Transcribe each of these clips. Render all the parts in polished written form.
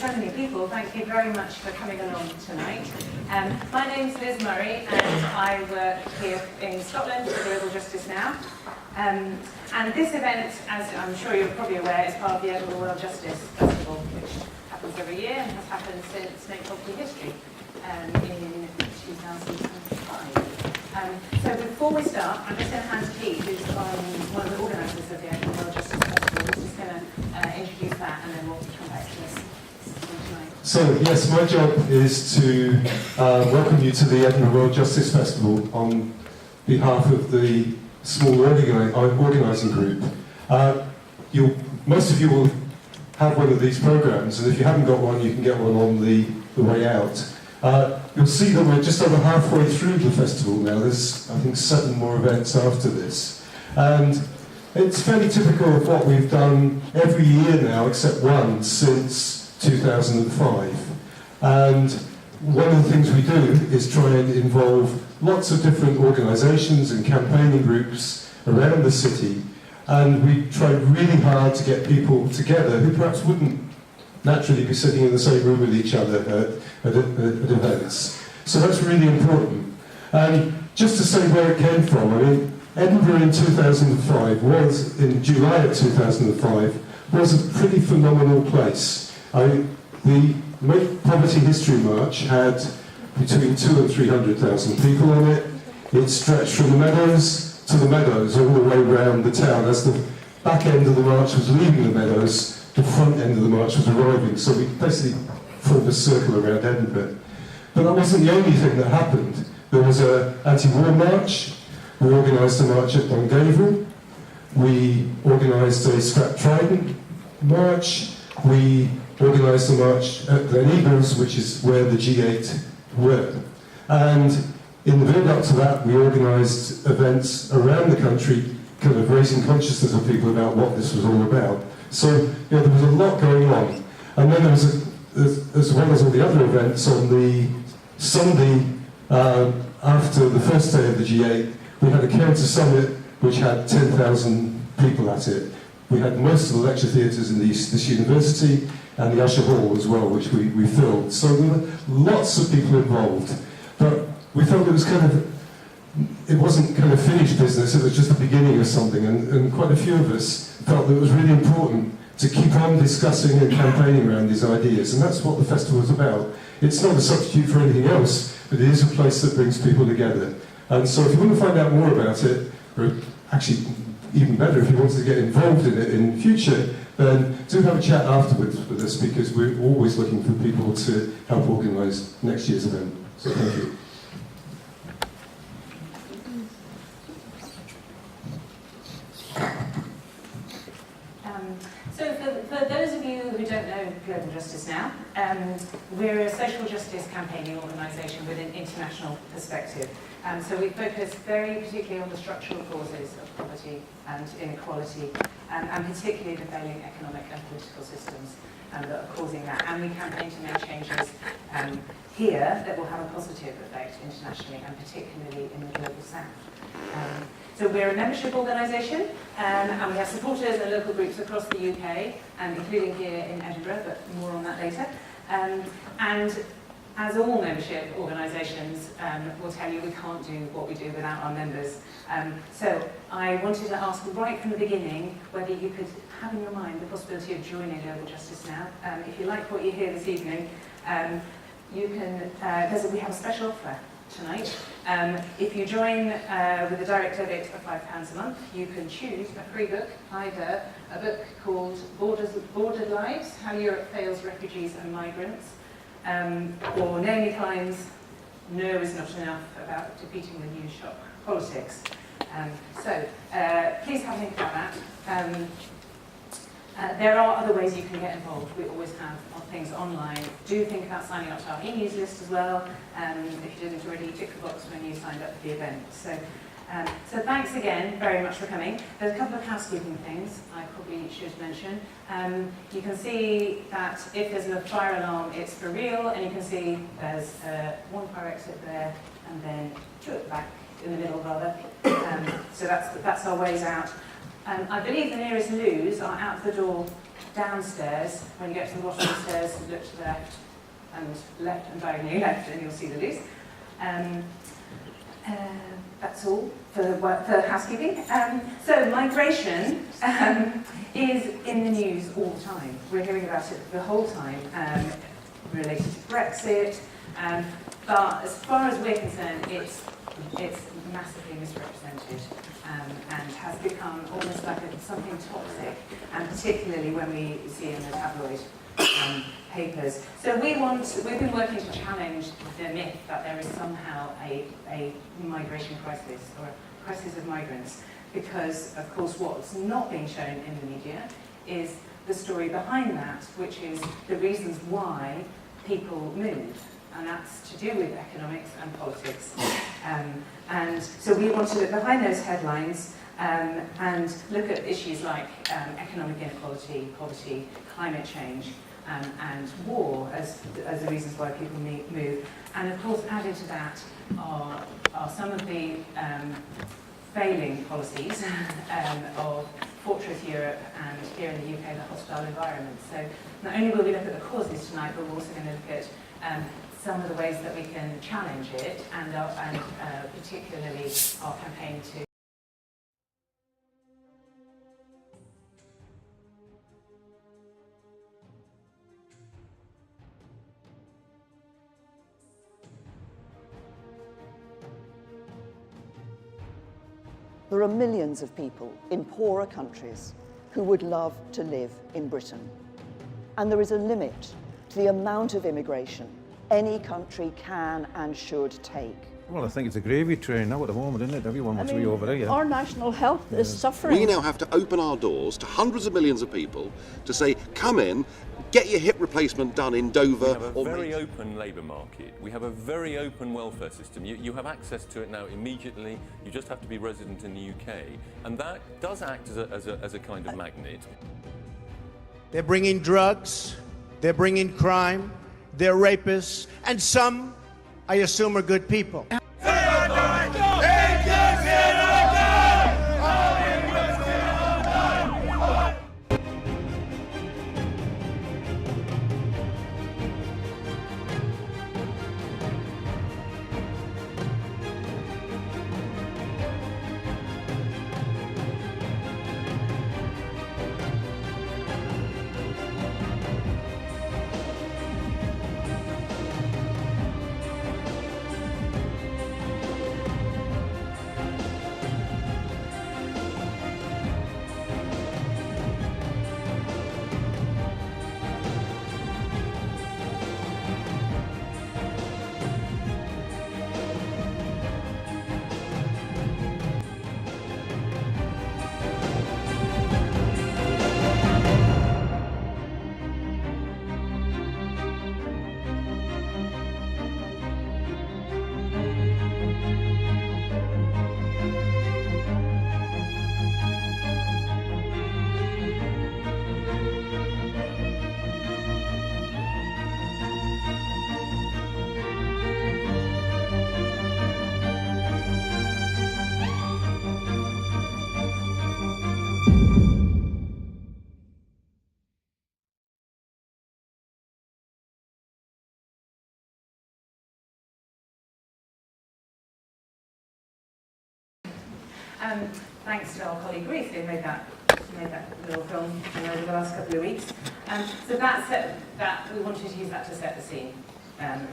so many people, thank you very much for coming along tonight. My name's Liz Murray and I work here in Scotland at the World Justice Now. And this event, as I'm sure you're probably aware, is part of the Edinburgh World Justice Festival, which happens every year and has happened since inequality history in 2005. So before we start, I'm just going to hand to Pete, who's one of the organisers of the Edinburgh World Justice Festival. He's just going to introduce that and then we'll come back to this tonight. So, yes, my job is to welcome you to the Edinburgh World Justice Festival on behalf of the small organising group. Most of you will have one of these programmes, and if you haven't got one, you can get one on the way out. You'll see that we're just over halfway through the festival now. There's, I think, 7 more events after this. And it's fairly typical of what we've done every year now, except one, since 2005. And one of the things we do is try and involve lots of different organisations and campaigning groups around the city. And we try really hard to get people together who perhaps wouldn't naturally be sitting in the same room with each other at events. So that's really important. And just to say where it came from, I mean, Edinburgh in 2005 was, in July of 2005, was a pretty phenomenal place. The Poverty History March had between 200,000 and 300,000 people on it. It stretched from the meadows to the meadows all the way around the town. As the back end of the march was leaving the meadows, the front end of the march was arriving. So we basically formed a circle around Edinburgh. But that wasn't the only thing that happened. There was an anti-war march. We organised a march at Dungavel. We organised a Scrap Trident march. We organised a march at Glen Eagles, which is where the G8 were. And in the build-up to that, we organised events around the country, kind of raising consciousness of people about what this was all about. So, there was a lot going on. And then there was, as well as all the other events, on the Sunday after the first day of the G8, we had a counter summit which had 10,000 people at it. We had most of the lecture theatres in this university and the Usher Hall as well, which we filled. So there were lots of people involved. But we felt it wasn't kind of finished business, it was just the beginning of something. And quite a few of us felt that it was really important to keep on discussing and campaigning around these ideas. And that's what the festival is about. It's not a substitute for anything else, but it is a place that brings people together. And so if you want to find out more about it, or actually even better, if you wanted to get involved in it in future, then do have a chat afterwards with us, because we're always looking for people to help organise next year's event. So thank you. So for those of you who don't know Global Justice Now, we're a social justice campaigning organisation with an international perspective. So we focus very particularly on the structural causes of poverty and inequality, and particularly the failing economic and political systems that are causing that. And we campaign to make changes here that will have a positive effect internationally, and particularly in the global south. So we're a membership organisation, and we have supporters and local groups across the UK, including here in Edinburgh, but more on that later. And as all membership organisations will tell you, we can't do what we do without our members. So I wanted to ask right from the beginning whether you could have in your mind the possibility of joining Global Justice Now. If you like what you hear this evening, you can. We have a special offer tonight. If you join with a direct debit of £5 a month, you can choose a free book, either a book called Bordered Lives, How Europe Fails Refugees and Migrants, or Naomi Klein's No Is Not Enough, about defeating the new shock politics. So please have a think about that. There are other ways you can get involved. We always have things online. Do think about signing up to our e-news list as well. If you didn't already, tick the box when you signed up for the event. So thanks again very much for coming. There's a couple of housekeeping things I probably should mention. You can see that if there's a fire alarm, it's for real, and you can see there's one fire exit there, and then 2 at the back, in the middle rather. So that's our ways out. I believe the nearest loos are out the door downstairs, when you get to the bottom of the stairs, look to the left and diagonally left, and you'll see the loose. That's all for housekeeping. So migration is in the news all the time. We're hearing about it the whole time, related to Brexit. But as far as we're concerned, it's massively misrepresented and has become almost like something toxic, and particularly when we see it in the tabloid papers. So we've been working to challenge the myth that there is somehow a migration crisis or a crisis of migrants, because of course what's not being shown in the media is the story behind that, which is the reasons why people move, and that's to do with economics and politics. And so we want to look behind those headlines and look at issues like economic inequality, poverty, climate change, and war as the reasons why people move. And of course, added to that are some of the failing policies of Fortress Europe and here in the UK, the hostile environment. So not only will we look at the causes tonight, but we're also going to look at some of the ways that we can challenge it, and particularly our campaign to There are millions of people in poorer countries who would love to live in Britain. And there is a limit to the amount of immigration any country can and should take. Well, I think it's a gravy train now at the moment, isn't it? Everyone wants to be over here. Our national health is suffering. We now have to open our doors to hundreds of millions of people to say, come in, get your hip replacement done in Dover. We have a very open labour market. We have a very open welfare system. You have access to it now immediately. You just have to be resident in the UK. And that does act as a kind of magnet. They're bringing drugs, they're bringing crime, they're rapists, and some, I assume, are good people. Thanks to our colleague Ruth, who made that little film over the last couple of weeks. So that we wanted to use that to set the scene,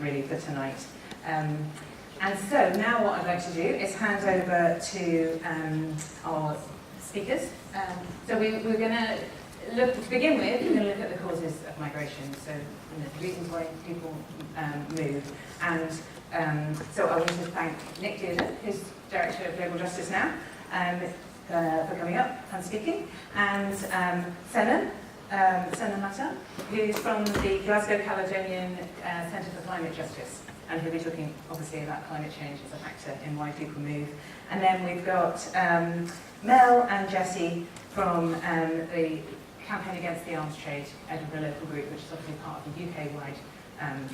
really, for tonight. And so now what I'd like to do is hand over to our speakers. So we're going to look, to begin with, we're going to look at the causes of migration, so the reasons why people move. And so I want to thank Nick Dearden, who's Director of Global Justice now, for coming up and speaking, and Senan Mata, who's from the Glasgow Caledonian Centre for Climate Justice, and who'll be talking obviously about climate change as a factor in why people move. And then we've got Mel and Jessie from the Campaign Against the Arms Trade, Edinburgh Local Group, which is obviously part of the UK-wide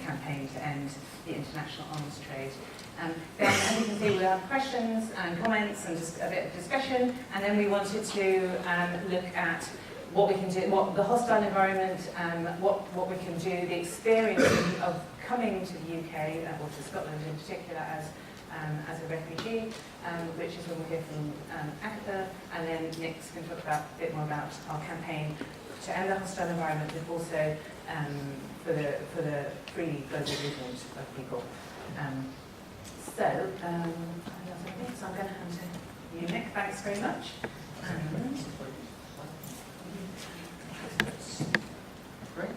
campaign to end the international arms trade. Then, as you can see, we'll have questions and comments and just a bit of discussion, and then we wanted to look at what we can do, what the hostile environment, what we can do, the experience of coming to the UK, or to Scotland in particular, as a refugee, which is when we hear from Agatha, and then Nick's going to talk a bit more about our campaign to end the hostile environment, but also for the free global movement of people. So I'm going to hand to you, Nick. Thanks very much. Great.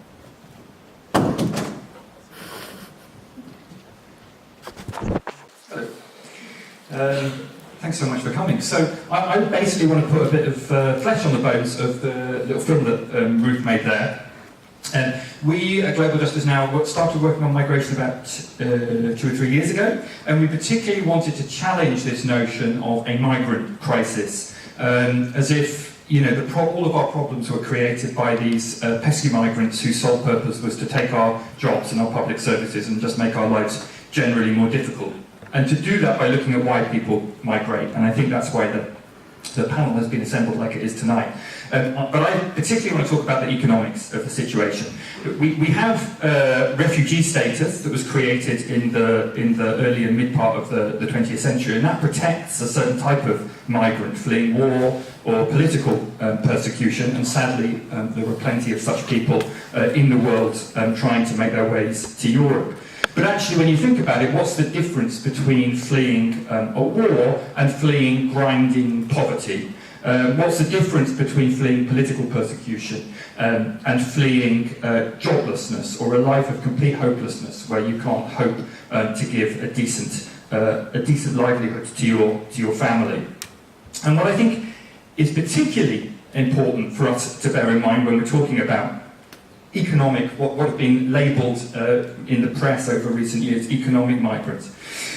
Hello. Thanks so much for coming. So I basically want to put a bit of flesh on the bones of the little film that Ruth made there. We at Global Justice Now started working on migration about 2 or 3 years ago, and we particularly wanted to challenge this notion of a migrant crisis, as if all of our problems were created by these pesky migrants whose sole purpose was to take our jobs and our public services and just make our lives generally more difficult. And to do that by looking at why people migrate, and I think that's why the panel has been assembled like it is tonight. But I particularly want to talk about the economics of the situation. We have refugee status that was created in the early and mid part of the 20th century, and that protects a certain type of migrant fleeing war or political persecution, and sadly there were plenty of such people in the world trying to make their ways to Europe. But actually, when you think about it, what's the difference between fleeing a war and fleeing grinding poverty? What's the difference between fleeing political persecution and fleeing joblessness or a life of complete hopelessness, where you can't hope to give a decent livelihood to your family? And what I think is particularly important for us to bear in mind when we're talking about economic, what have been labelled in the press over recent years, economic migrants,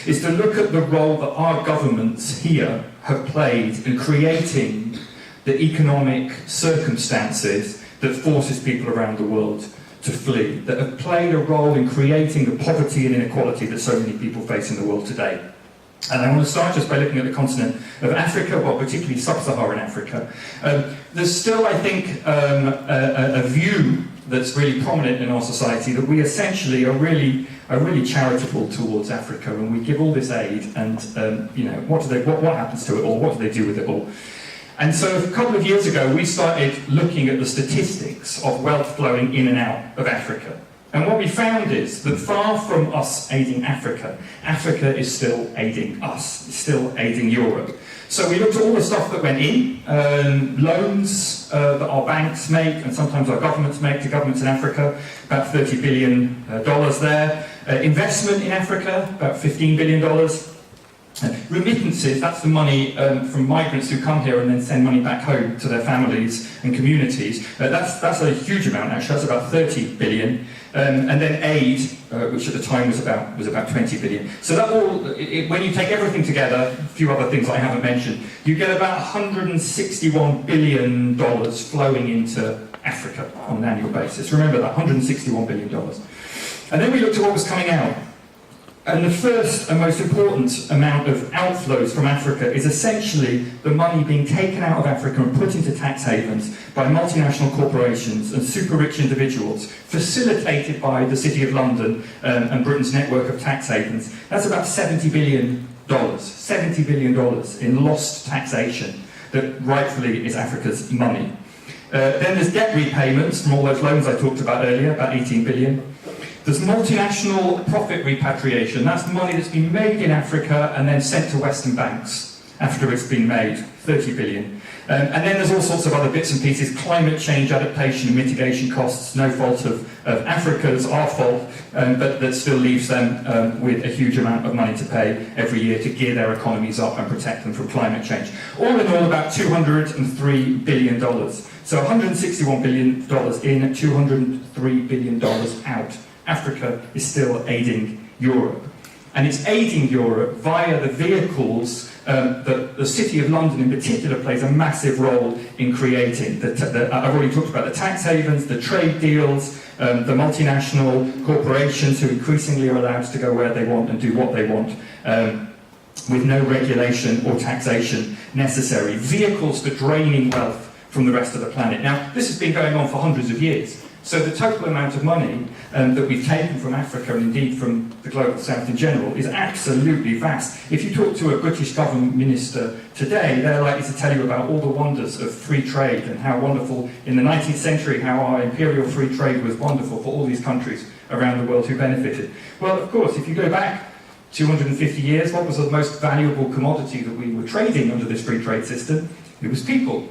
is to look at the role that our governments here have played in creating the economic circumstances that forces people around the world to flee, that have played a role in creating the poverty and inequality that so many people face in the world today. And I want to start just by looking at the continent of Africa, well, particularly sub-Saharan Africa. There's still, I think, a view that's really prominent in our society that we essentially are really charitable towards Africa, and we give all this aid, and what happens to it all? What do they do with it all? And so a couple of years ago, we started looking at the statistics of wealth flowing in and out of Africa. And what we found is that far from us aiding Africa, Africa is still aiding us, it's still aiding Europe. So we looked at all the stuff that went in, loans that our banks make and sometimes our governments make to governments in Africa, about $30 billion there. Investment in Africa, about $15 billion. Remittances, that's the money from migrants who come here and then send money back home to their families and communities. That's a huge amount, actually. That's about 30 billion. And then aid, which at the time was about 20 billion. So that all, when you take everything together, a few other things I haven't mentioned, you get about $161 billion flowing into Africa on an annual basis. Remember that, $161 billion. And then we looked at what was coming out. And the first and most important amount of outflows from Africa is essentially the money being taken out of Africa and put into tax havens by multinational corporations and super rich individuals, facilitated by the City of London and Britain's network of tax havens. That's about $70 billion. $70 billion in lost taxation that rightfully is Africa's money. Then there's debt repayments from all those loans I talked about earlier, about 18 billion. There's multinational profit repatriation. That's money that's been made in Africa and then sent to Western banks after it's been made, 30 billion. And then there's all sorts of other bits and pieces, climate change adaptation and mitigation costs, no fault of Africa's, our fault, but that still leaves them with a huge amount of money to pay every year to gear their economies up and protect them from climate change. All in all, about $203 billion. So $161 billion in, $203 billion out. Africa is still aiding Europe. And it's aiding Europe via the vehicles that the City of London in particular plays a massive role in creating. I've already talked about the tax havens, the trade deals, the multinational corporations who increasingly are allowed to go where they want and do what they want with no regulation or taxation necessary. Vehicles for draining wealth from the rest of the planet. Now, this has been going on for hundreds of years. So the total amount of money that we've taken from Africa, and indeed from the global south in general, is absolutely vast. If you talk to a British government minister today, they're likely to tell you about all the wonders of free trade and how wonderful, in the 19th century, how our imperial free trade was wonderful for all these countries around the world who benefited. Well, of course, if you go back 250 years, what was the most valuable commodity that we were trading under this free trade system? It was people.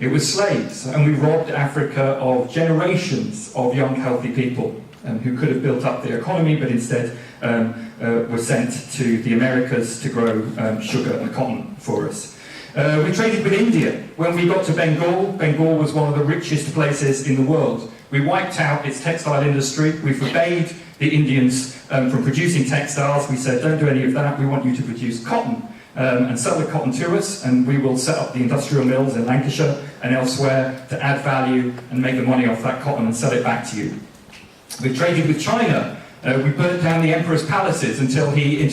It was slaves, and we robbed Africa of generations of young, healthy people who could have built up their economy, but instead were sent to the Americas to grow sugar and cotton for us. We traded with India. When we got to Bengal, Bengal was one of the richest places in the world. We wiped out its textile industry. We forbade the Indians from producing textiles. We said, don't do any of that. We want you to produce cotton. And sell the cotton to us, and we will set up the industrial mills in Lancashire and elsewhere to add value and make the money off that cotton and sell it back to you. We traded with China. We burnt down the emperor's palaces until we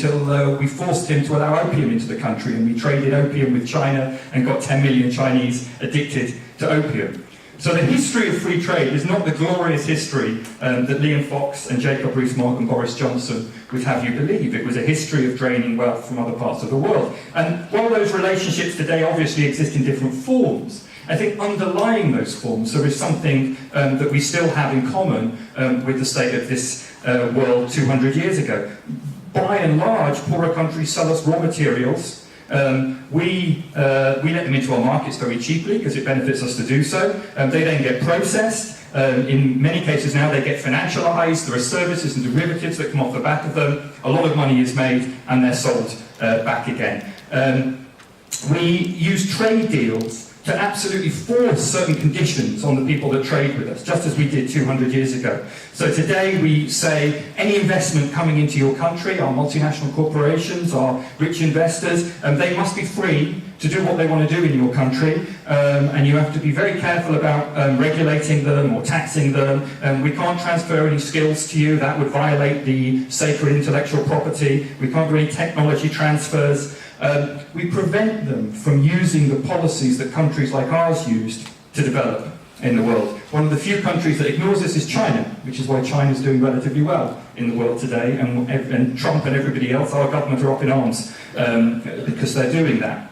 forced him to allow opium into the country, and we traded opium with China and got 10 million Chinese addicted to opium. So the history of free trade is not the glorious history that Liam Fox and Jacob Rees-Mogg and Boris Johnson would have you believe. It was a history of draining wealth from other parts of the world. And while those relationships today obviously exist in different forms, I think underlying those forms there is something that we still have in common with the state of this world 200 years ago. By and large, poorer countries sell us raw materials. We let them into our markets very cheaply because it benefits us to do so. They then get processed. In many cases now they get financialised. There are services and derivatives that come off the back of them. A lot of money is made and they're sold back again. We use trade deals to absolutely force certain conditions on the people that trade with us, just as we did 200 years ago. So today we say any investment coming into your country, our multinational corporations, our rich investors, they must be free to do what they want to do in your country, and you have to be very careful about regulating them or taxing them. We can't transfer any skills to you, that would violate the sacred intellectual property. We can't do any technology transfers. We prevent them from using the policies that countries like ours used to develop in the world. One of the few countries that ignores this is China, which is why China is doing relatively well in the world today, and Trump and everybody else, our government, are up in arms because they're doing that.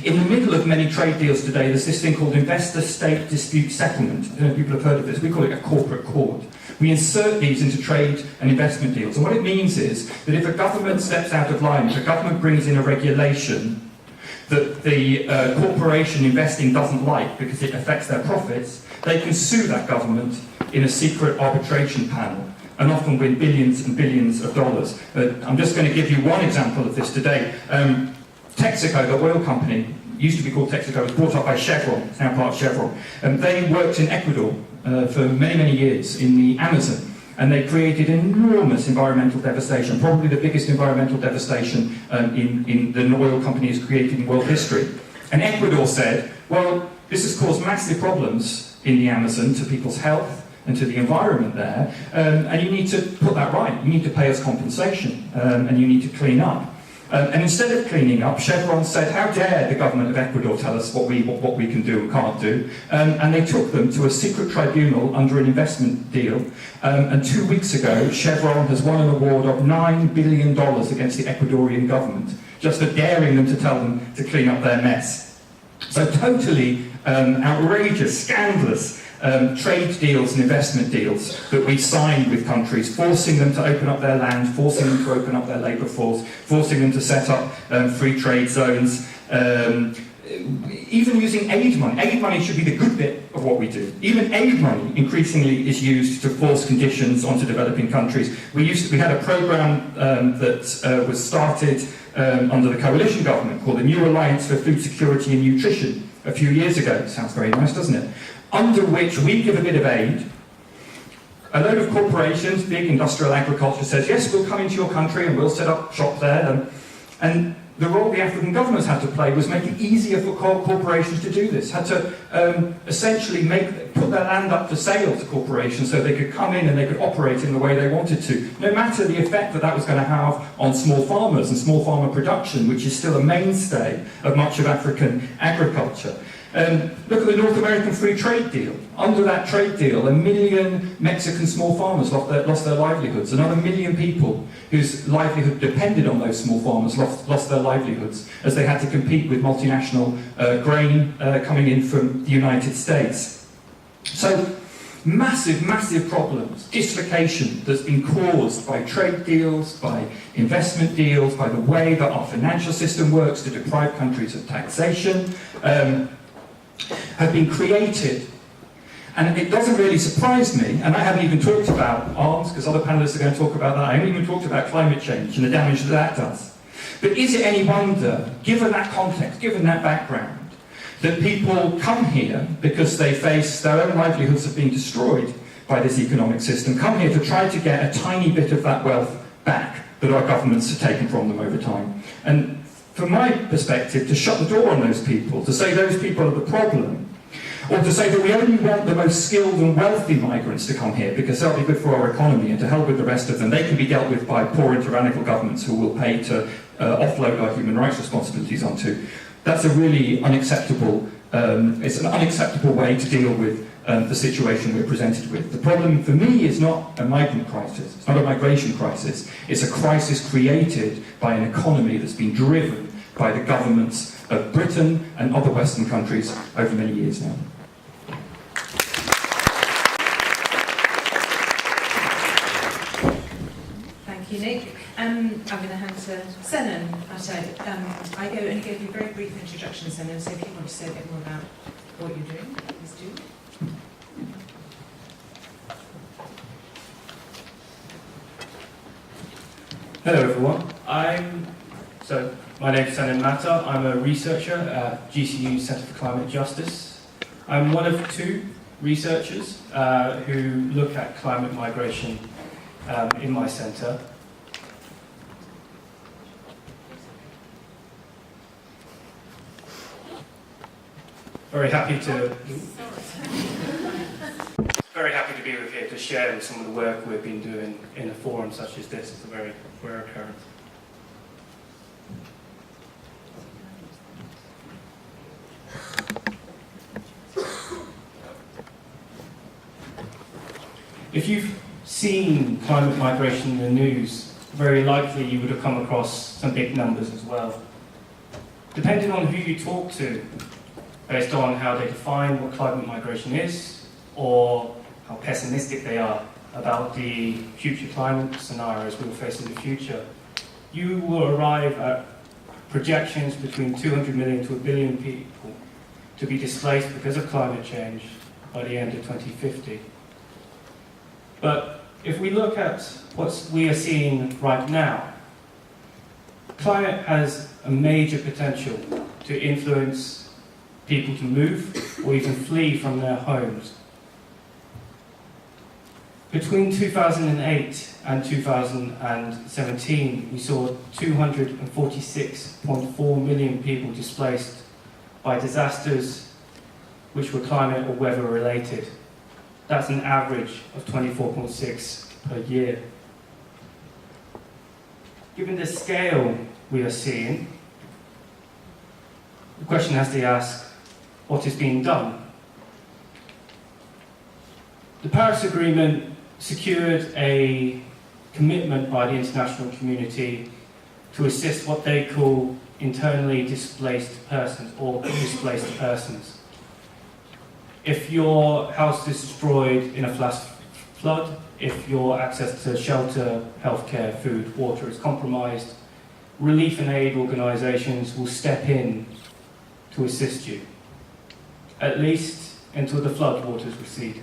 In the middle of many trade deals today, there's this thing called investor-state dispute settlement. I don't know if people have heard of this. We call it a corporate court. We insert these into trade and investment deals. And what it means is that if a government steps out of line, if a government brings in a regulation that the corporation investing doesn't like because it affects their profits, they can sue that government in a secret arbitration panel and often win billions and billions of dollars. I'm just going to give you one example of this today. Texaco, the oil company, used to be called Texaco, was brought up by Chevron, it's now part of Chevron. They worked in Ecuador for many, many years in the Amazon, and they created enormous environmental devastation, probably the biggest environmental devastation in the oil company has created in world history. And Ecuador said, well, this has caused massive problems in the Amazon to people's health and to the environment there, and you need to put that right. You need to pay us compensation, and you need to clean up. And instead of cleaning up, Chevron said, how dare the government of Ecuador tell us what we can do and can't do. And they took them to a secret tribunal under an investment deal. And 2 weeks ago, Chevron has won an award of $9 billion against the Ecuadorian government, just for daring them to tell them to clean up their mess. So totally outrageous, scandalous trade deals and investment deals that we signed with countries, forcing them to open up their land, forcing them to open up their labour force, forcing them to set up free trade zones, even using aid money. Aid money should be the good bit of what we do. Even aid money increasingly is used to force conditions onto developing countries. We had a programme that was started under the coalition government called the New Alliance for Food Security and Nutrition a few years ago. Sounds very nice, doesn't it? Under which we give a bit of aid. A load of corporations, big industrial agriculture, says, yes, we'll come into your country and we'll set up shop there. And the role the African governments had to play was make it easier for corporations to do this, had to essentially put their land up for sale to corporations so they could come in and they could operate in the way they wanted to, no matter the effect that that was going to have on small farmers and small farmer production, which is still a mainstay of much of African agriculture. Look at the North American Free Trade Deal. Under that trade deal, 1 million Mexican small farmers lost their livelihoods. Another 1 million people whose livelihood depended on those small farmers lost their livelihoods as they had to compete with multinational grain coming in from the United States. So, massive, massive problems, dislocation that's been caused by trade deals, by investment deals, by the way that our financial system works to deprive countries of taxation, have been created. And it doesn't really surprise me, and I haven't even talked about arms, because other panellists are going to talk about that. I haven't even talked about climate change and the damage that that does. But is it any wonder, given that context, given that background, that people come here because they face their own livelihoods have been destroyed by this economic system, come here to try to get a tiny bit of that wealth back that our governments have taken from them over time? And from my perspective, to shut the door on those people, to say those people are the problem, or to say that we only want the most skilled and wealthy migrants to come here because that'll be good for our economy, and to hell with the rest of them, they can be dealt with by poor and tyrannical governments who will pay to offload our human rights responsibilities onto. That's a really unacceptable, it's an unacceptable way to deal with the situation we're presented with. The problem for me is not a migrant crisis, it's not a migration crisis, it's a crisis created by an economy that's been driven by the governments of Britain and other Western countries over many years now. Thank you, Nick. I'm going to hand to Senan. I only gave you a very brief introduction, Senan, so if you want to say a bit more about what you're doing, please do. Hello everyone. My name is Senan Mata. I'm a researcher at GCU Centre for Climate Justice. I'm one of 2 researchers who look at climate migration in my centre. Very happy to be with here to share some of the work we've been doing in a forum such as this. It's a very rare occurrence. If you've seen climate migration in the news, very likely you would have come across some big numbers as well. Depending on who you talk to, based on how they define what climate migration is, or how pessimistic they are about the future climate scenarios we will face in the future, you will arrive at projections between 200 million to 1 billion people to be displaced because of climate change by the end of 2050. But if we look at what we are seeing right now, climate has a major potential to influence people to move or even flee from their homes. Between 2008 and 2017, we saw 246.4 million people displaced by disasters which were climate or weather related. That's an average of 24.6 per year. Given the scale we are seeing, the question has to ask, what is being done? The Paris Agreement secured a commitment by the international community to assist what they call internally displaced persons or displaced persons. If your house is destroyed in a flash flood, if your access to shelter, healthcare, food, water is compromised, relief and aid organisations will step in to assist you, at least until the flood waters recede.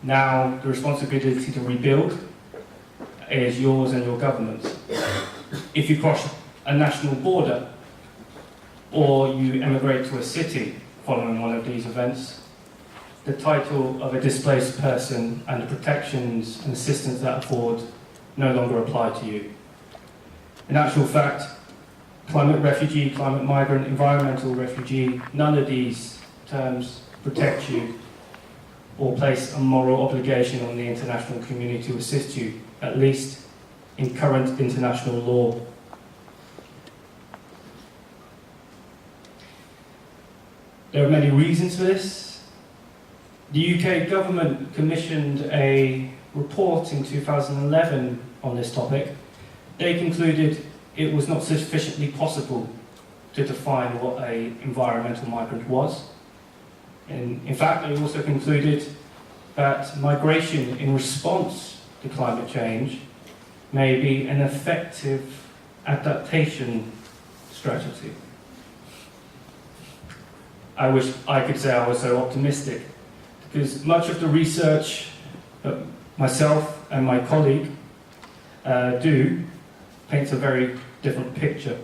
Now, the responsibility to rebuild is yours and your government's. If you cross a national border, or you emigrate to a city following one of these events, the title of a displaced person and the protections and assistance that afford no longer apply to you. In actual fact, climate refugee, climate migrant, environmental refugee, none of these terms protect you or place a moral obligation on the international community to assist you, at least in current international law. There are many reasons for this. The UK government commissioned a report in 2011 on this topic. They concluded it was not sufficiently possible to define what an environmental migrant was. And in fact, they also concluded that migration in response to climate change may be an effective adaptation strategy. I wish I could say I was so optimistic, because much of the research that myself and my colleague do paints a very different picture.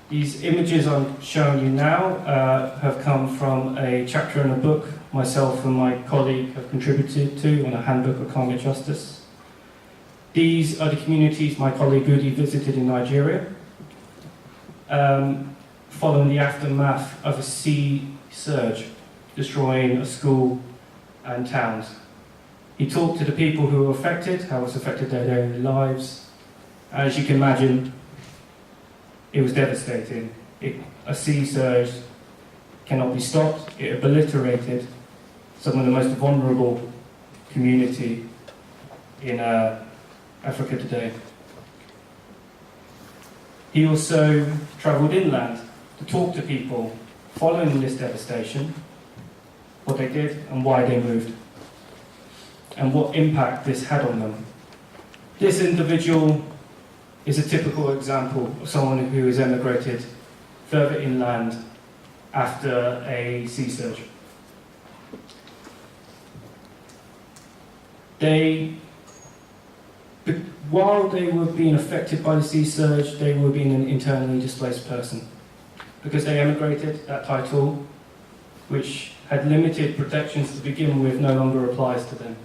These images I'm showing you now have come from a chapter in a book myself and my colleague have contributed to on a handbook of climate justice. These are the communities my colleague Udi visited in Nigeria, following the aftermath of a sea surge, destroying a school and towns. He talked to the people who were affected, how it's affected their daily lives. As you can imagine, it was devastating. A sea surge cannot be stopped. It obliterated some of the most vulnerable community in Africa today. He also travelled inland to talk to people following this devastation, what they did and why they moved, and what impact this had on them. This individual is a typical example of someone who has emigrated further inland after a sea surge. While they were being affected by the sea surge, they were being an internally displaced person. Because they emigrated, that title, which had limited protections to begin with, no longer applies to them.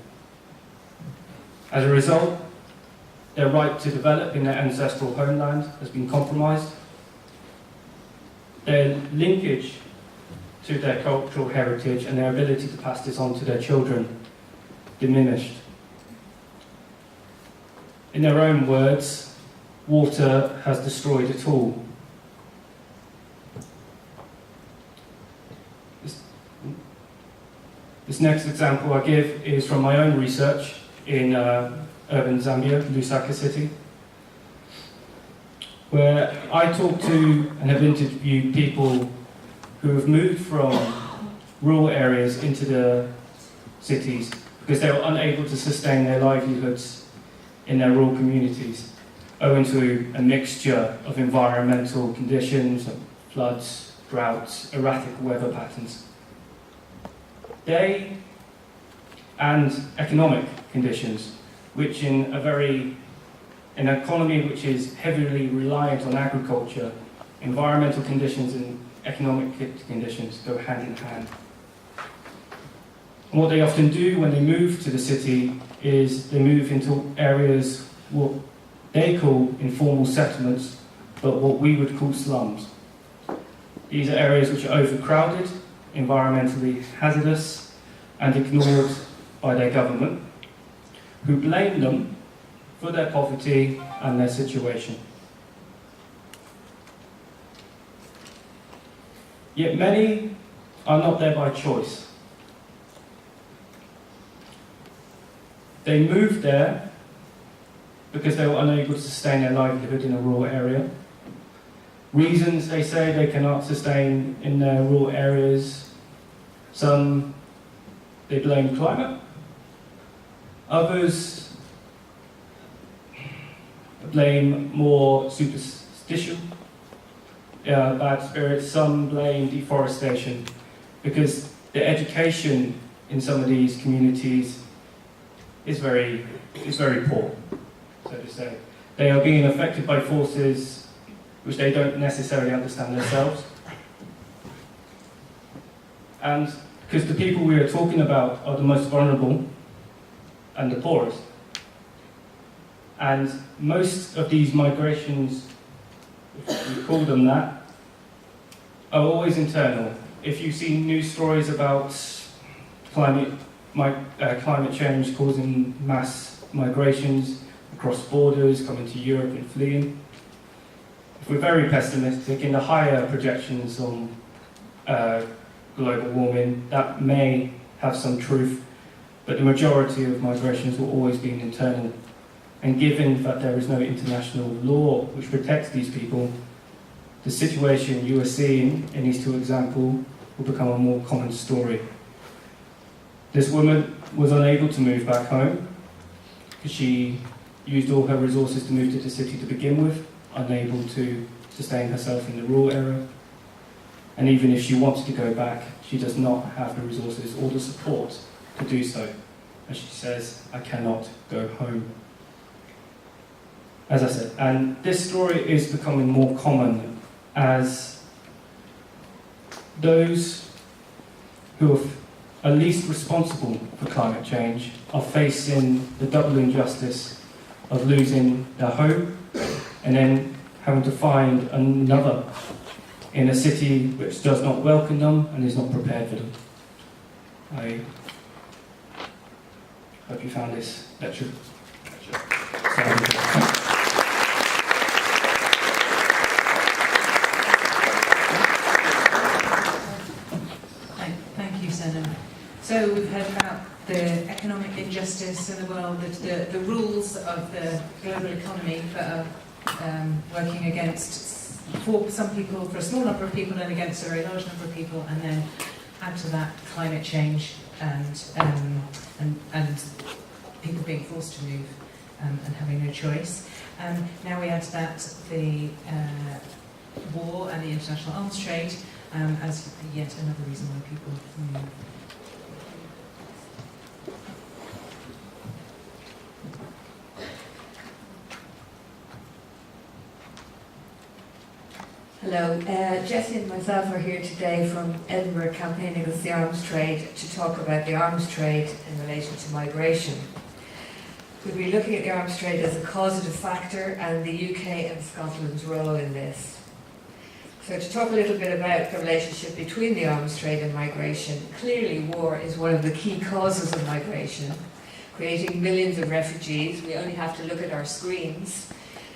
As a result, their right to develop in their ancestral homeland has been compromised. Their linkage to their cultural heritage and their ability to pass this on to their children diminished. In their own words, water has destroyed it all. This next example I give is from my own research in urban Zambia, Lusaka City, where I talk to and have interviewed people who have moved from rural areas into the cities because they were unable to sustain their livelihoods in their rural communities, owing to a mixture of environmental conditions, floods, droughts, erratic weather patterns. They and economic conditions, which in an economy which is heavily reliant on agriculture, environmental conditions and economic conditions go hand in hand. And what they often do when they move to the city is they move into areas what they call informal settlements, but what we would call slums. These are areas which are overcrowded, environmentally hazardous, and ignored by their government, who blame them for their poverty and their situation. Yet many are not there by choice. They moved there because they were unable to sustain their livelihood in a rural area. Reasons they say they cannot sustain in their rural areas: some, they blame climate. Others blame more superstition, bad spirits. Some blame deforestation, because the education in some of these communities is very poor, so to say. They are being affected by forces which they don't necessarily understand themselves. And because the people we are talking about are the most vulnerable and the poorest. And most of these migrations, if we call them that, are always internal. If you see news stories about climate change causing mass migrations across borders, coming to Europe and fleeing, if we're very pessimistic, in the higher projections on global warming. That may have some truth, but the majority of migrations will always be internal. And given that there is no international law which protects these people, the situation you are seeing in these two examples will become a more common story. This woman was unable to move back home because she used all her resources to move to the city to begin with, unable to sustain herself in the rural area. And even if she wanted to go back, she does not have the resources or the support to do so. And she says, I cannot go home. As I said, and this story is becoming more common as those who are least responsible for climate change are facing the double injustice of losing their home and then having to find another in a city which does not welcome them and is not prepared for them. I hope you found this lecture. Thank you, Senna. So we've heard about the economic injustice in the world, the rules of the global economy that are working against, for some people, for a small number of people, and against a very large number of people, and then add to that climate change and people being forced to move and having no choice. Now we add to that the war and the international arms trade as yet another reason why people move. Hello, Jessie and myself are here today from Edinburgh campaigning against the arms trade to talk about the arms trade in relation to migration. We'll be looking at the arms trade as a causative factor and the UK and Scotland's role in this. So to talk a little bit about the relationship between the arms trade and migration, clearly war is one of the key causes of migration, creating millions of refugees. We only have to look at our screens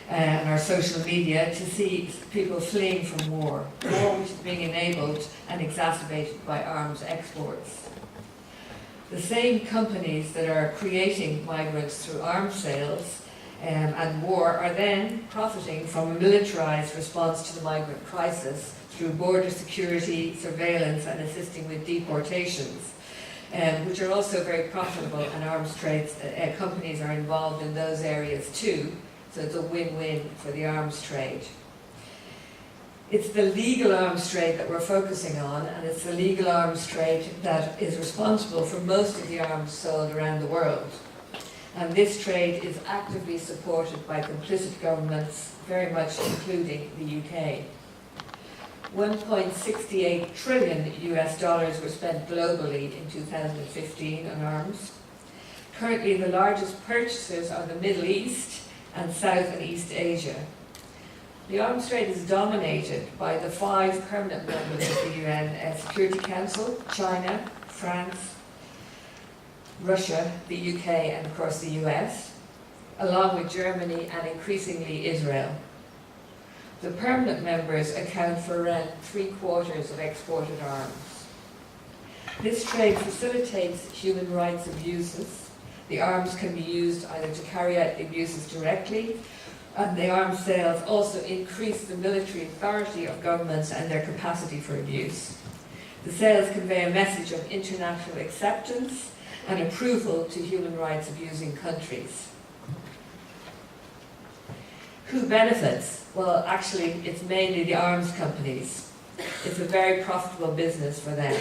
and our social media to see people fleeing from war which is being enabled and exacerbated by arms exports. The same companies that are creating migrants through arms sales and war are then profiting from a militarised response to the migrant crisis through border security, surveillance and assisting with deportations, which are also very profitable, and arms trades companies are involved in those areas too. So it's a win-win for the arms trade. It's the legal arms trade that we're focusing on, and it's the legal arms trade that is responsible for most of the arms sold around the world. And this trade is actively supported by complicit governments, very much including the UK. 1.68 trillion US dollars were spent globally in 2015 on arms. Currently the largest purchasers are the Middle East and South and East Asia. The arms trade is dominated by the 5 permanent members of the UN Security Council: China, France, Russia, the UK and of course the US, along with Germany and increasingly Israel. The permanent members account for around 3/4 of exported arms. This trade facilitates human rights abuses. The arms can be used either to carry out the abuses directly, and the arms sales also increase the military authority of governments and their capacity for abuse. The sales convey a message of international acceptance and approval to human rights abusing countries. Who benefits? Well, actually, it's mainly the arms companies. It's a very profitable business for them.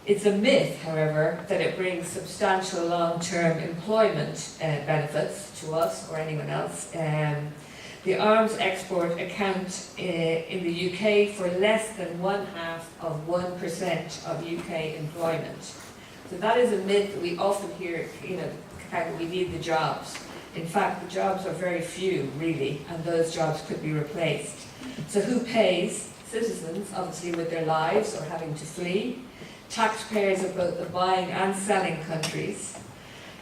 It's a myth, however, that it brings substantial long-term employment benefits to us or anyone else. The arms export account in the UK for less than 0.5% of UK employment. So that is a myth that we often hear, we need the jobs. In fact, the jobs are very few, really, and those jobs could be replaced. So who pays? Citizens, obviously, with their lives or having to flee. Taxpayers of both the buying and selling countries.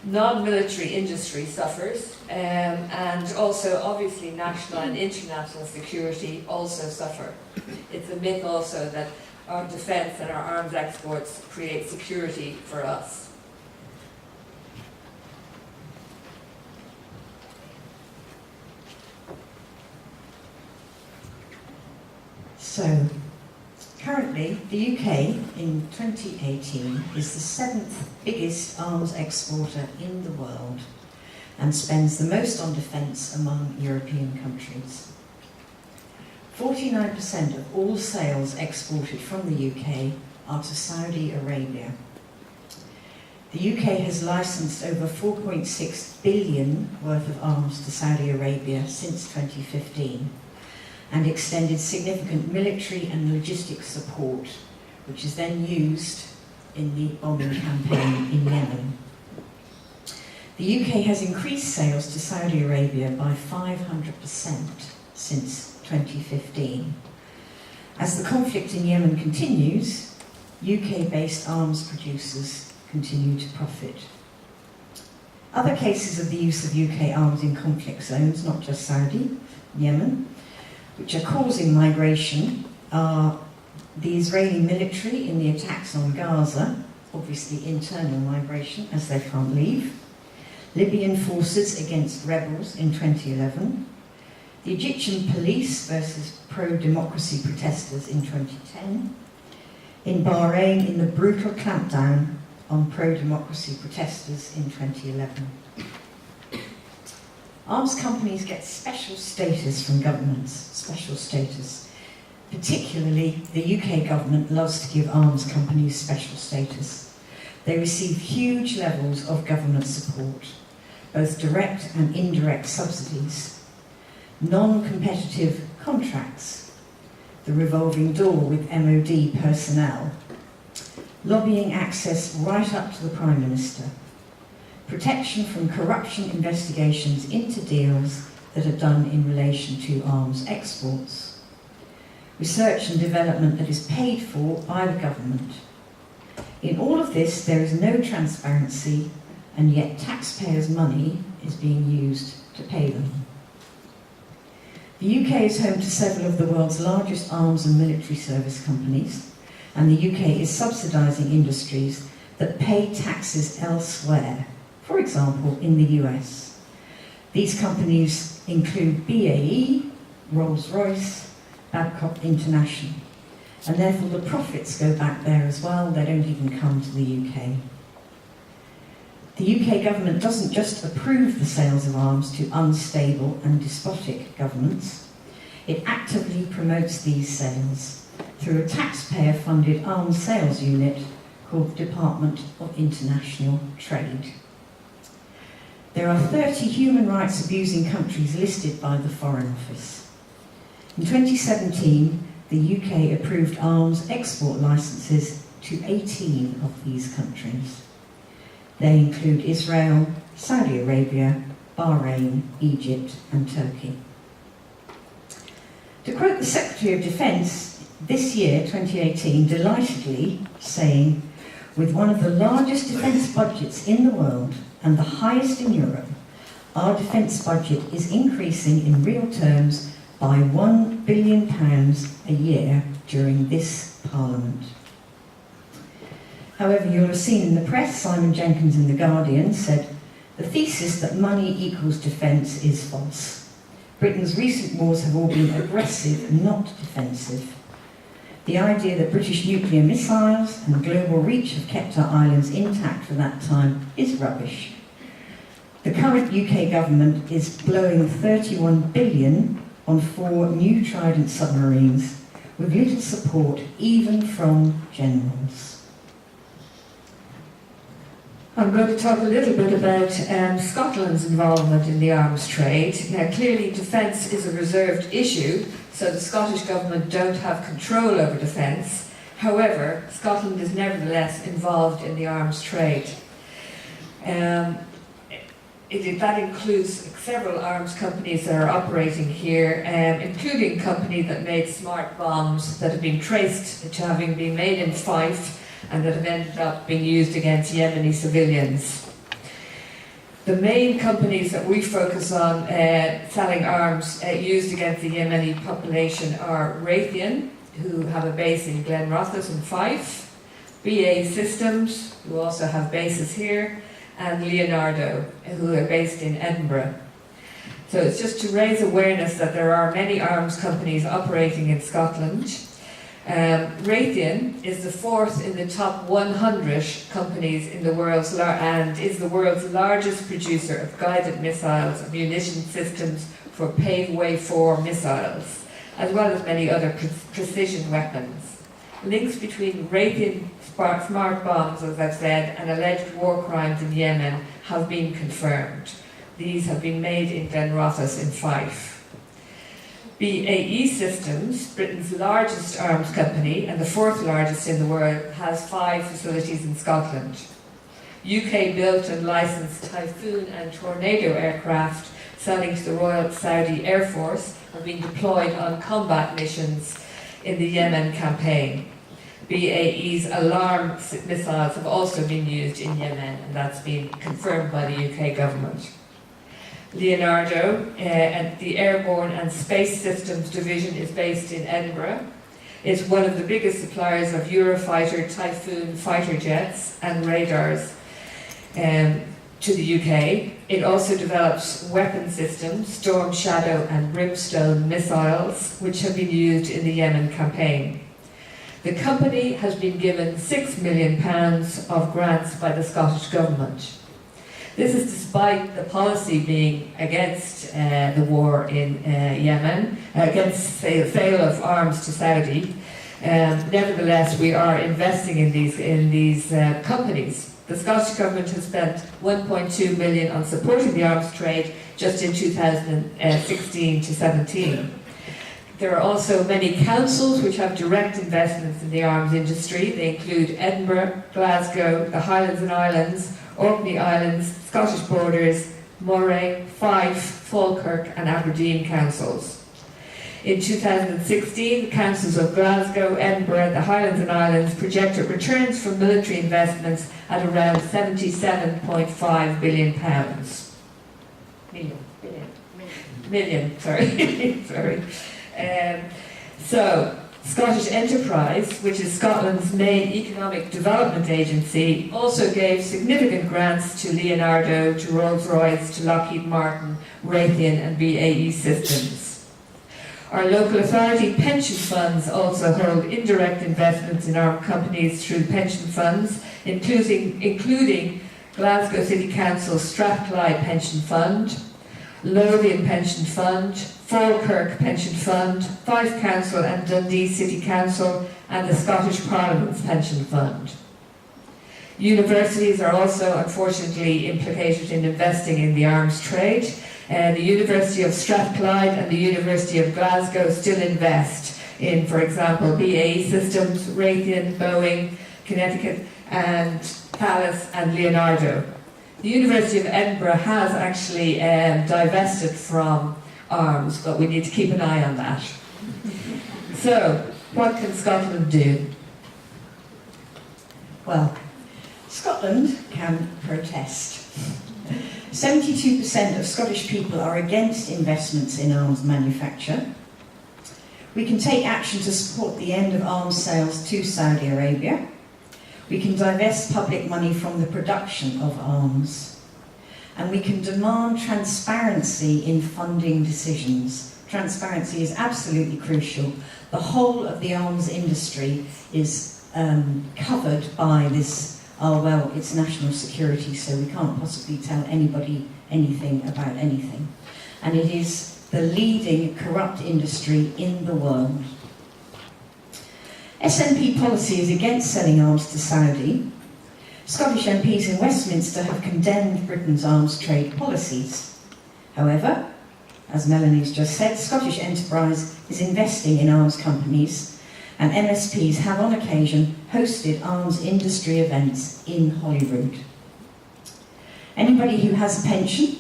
Non-military industry suffers, and also, obviously, national and international security also suffer. It's a myth also that our defence and our arms exports create security for us. So, currently, the UK in 2018 is the 7th biggest arms exporter in the world and spends the most on defence among European countries. 49% of all sales exported from the UK are to Saudi Arabia. The UK has licensed over 4.6 billion worth of arms to Saudi Arabia since 2015 and extended significant military and logistic support, which is then used in the bombing campaign in Yemen. The UK has increased sales to Saudi Arabia by 500% since 2015. As the conflict in Yemen continues, UK-based arms producers continue to profit. Other cases of the use of UK arms in conflict zones, not just Saudi, Yemen, which are causing migration, are the Israeli military in the attacks on Gaza, obviously internal migration as they can't leave, Libyan forces against rebels in 2011, the Egyptian police versus pro-democracy protesters in 2010, in Bahrain in the brutal clampdown on pro-democracy protesters in 2011. Arms companies get special status from governments, special status. Particularly, the UK government loves to give arms companies special status. They receive huge levels of government support, both direct and indirect subsidies, non-competitive contracts, the revolving door with MOD personnel, lobbying access right up to the Prime Minister, protection from corruption investigations into deals that are done in relation to arms exports, research and development that is paid for by the government. In all of this, there is no transparency, and yet taxpayers' money is being used to pay them. The UK is home to several of the world's largest arms and military service companies, and the UK is subsidising industries that pay taxes elsewhere, for example, in the US. These companies include BAE, Rolls-Royce, Babcock International, and therefore the profits go back there as well. They don't even come to the UK. The UK government doesn't just approve the sales of arms to unstable and despotic governments. It actively promotes these sales through a taxpayer-funded arms sales unit called the Department of International Trade. There are 30 human rights abusing countries listed by the Foreign Office. In 2017, the UK approved arms export licences to 18 of these countries. They include Israel, Saudi Arabia, Bahrain, Egypt and Turkey. To quote the Secretary of Defence, this year, 2018, delightedly saying, with one of the largest defence budgets in the world and the highest in Europe, our defence budget is increasing in real terms by £1 billion a year during this Parliament. However, you'll have seen in the press, Simon Jenkins in The Guardian said, the thesis that money equals defence is false. Britain's recent wars have all been aggressive, not defensive. The idea that British nuclear missiles and global reach have kept our islands intact for that time is rubbish. The current UK government is blowing £31 billion on 4 new Trident submarines with little support even from generals. I'm going to talk a little bit about Scotland's involvement in the arms trade. Now, clearly defence is a reserved issue, so the Scottish Government don't have control over defence. However, Scotland is nevertheless involved in the arms trade. That includes several arms companies that are operating here, including a company that made smart bombs that have been traced to having been made in Fife and that have ended up being used against Yemeni civilians. The main companies that we focus on selling arms used against the Yemeni population are Raytheon, who have a base in Glenrothes and Fife, BAE Systems, who also have bases here, and Leonardo, who are based in Edinburgh. So it's just to raise awareness that there are many arms companies operating in Scotland. Raytheon is the 4th in the top 100 companies in the world's and is the world's largest producer of guided missiles and munition systems for pave-way 4 missiles, as well as many other precision weapons. Links between Raytheon smart bombs, as I've said, and alleged war crimes in Yemen have been confirmed. These have been made in Glenrothes in Fife. BAE Systems, Britain's largest arms company and the 4th largest in the world, has 5 facilities in Scotland. UK built and licensed Typhoon and Tornado aircraft selling to the Royal Saudi Air Force have been deployed on combat missions in the Yemen campaign. BAE's alarm missiles have also been used in Yemen, and that's been confirmed by the UK government. Leonardo, and the Airborne and Space Systems Division, is based in Edinburgh. It's one of the biggest suppliers of Eurofighter Typhoon fighter jets and radars to the UK. It also develops weapon systems, Storm Shadow and Brimstone missiles, which have been used in the Yemen campaign. The company has been given £6 million of grants by the Scottish Government. This is despite the policy being against the war in Yemen, against the sale of arms to Saudi. Nevertheless, we are investing in these companies. The Scottish Government has spent £1.2 million on supporting the arms trade just in 2016 to 17. There are also many councils which have direct investments in the arms industry. They include Edinburgh, Glasgow, the Highlands and Islands, Orkney Islands, Scottish Borders, Moray, Fife, Falkirk and Aberdeen councils. In 2016, the councils of Glasgow, Edinburgh, the Highlands and Islands projected returns from military investments at around £77.5 billion. Sorry. So, Scottish Enterprise, which is Scotland's main economic development agency, also gave significant grants to Leonardo, to Rolls-Royce, to Lockheed Martin, Raytheon and BAE Systems. Our local authority pension funds also hold indirect investments in armed companies through pension funds, including Glasgow City Council Strathclyde Pension Fund, Lothian Pension Fund, Falkirk Pension Fund, Fife Council and Dundee City Council, and the Scottish Parliament's Pension Fund. Universities are also unfortunately implicated in investing in the arms trade. The University of Strathclyde and the University of Glasgow still invest in, for example, BAE Systems, Raytheon, Boeing, Connecticut, and Thales and Leonardo. The University of Edinburgh has actually divested from arms, but we need to keep an eye on that. So, what can Scotland do? Well, Scotland can protest. 72% of Scottish people are against investments in arms manufacture. We can take action to support the end of arms sales to Saudi Arabia. We can divest public money from the production of arms. And we can demand transparency in funding decisions. Transparency is absolutely crucial. The whole of the arms industry is covered by this, it's national security, so we can't possibly tell anybody anything about anything. And it is the leading corrupt industry in the world. SNP policy is against selling arms to Saudi. Scottish MPs in Westminster have condemned Britain's arms trade policies. However, as Melanie's just said, Scottish Enterprise is investing in arms companies, and MSPs have on occasion hosted arms industry events in Holyrood. Anybody who has a pension,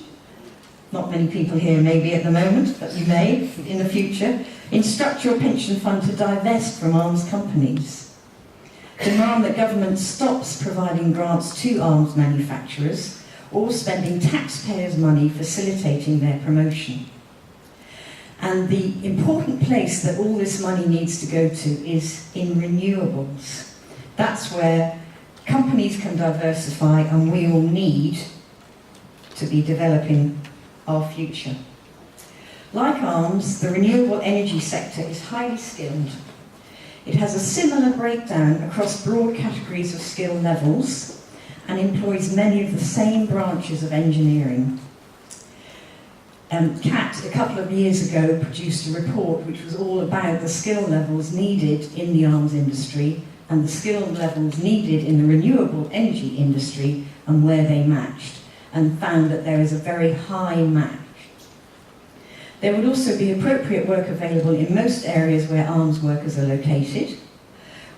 not many people here maybe at the moment, but you may in the future, instruct your pension fund to divest from arms companies. Demand that government stops providing grants to arms manufacturers or spending taxpayers' money facilitating their promotion. And the important place that all this money needs to go to is in renewables. That's where companies can diversify, and we all need to be developing our future. Like arms, the renewable energy sector is highly skilled. It has a similar breakdown across broad categories of skill levels and employs many of the same branches of engineering. CAT, a couple of years ago, produced a report which was all about the skill levels needed in the arms industry and the skill levels needed in the renewable energy industry and where they matched, and found that there is a very high match. There would also be appropriate work available in most areas where arms workers are located,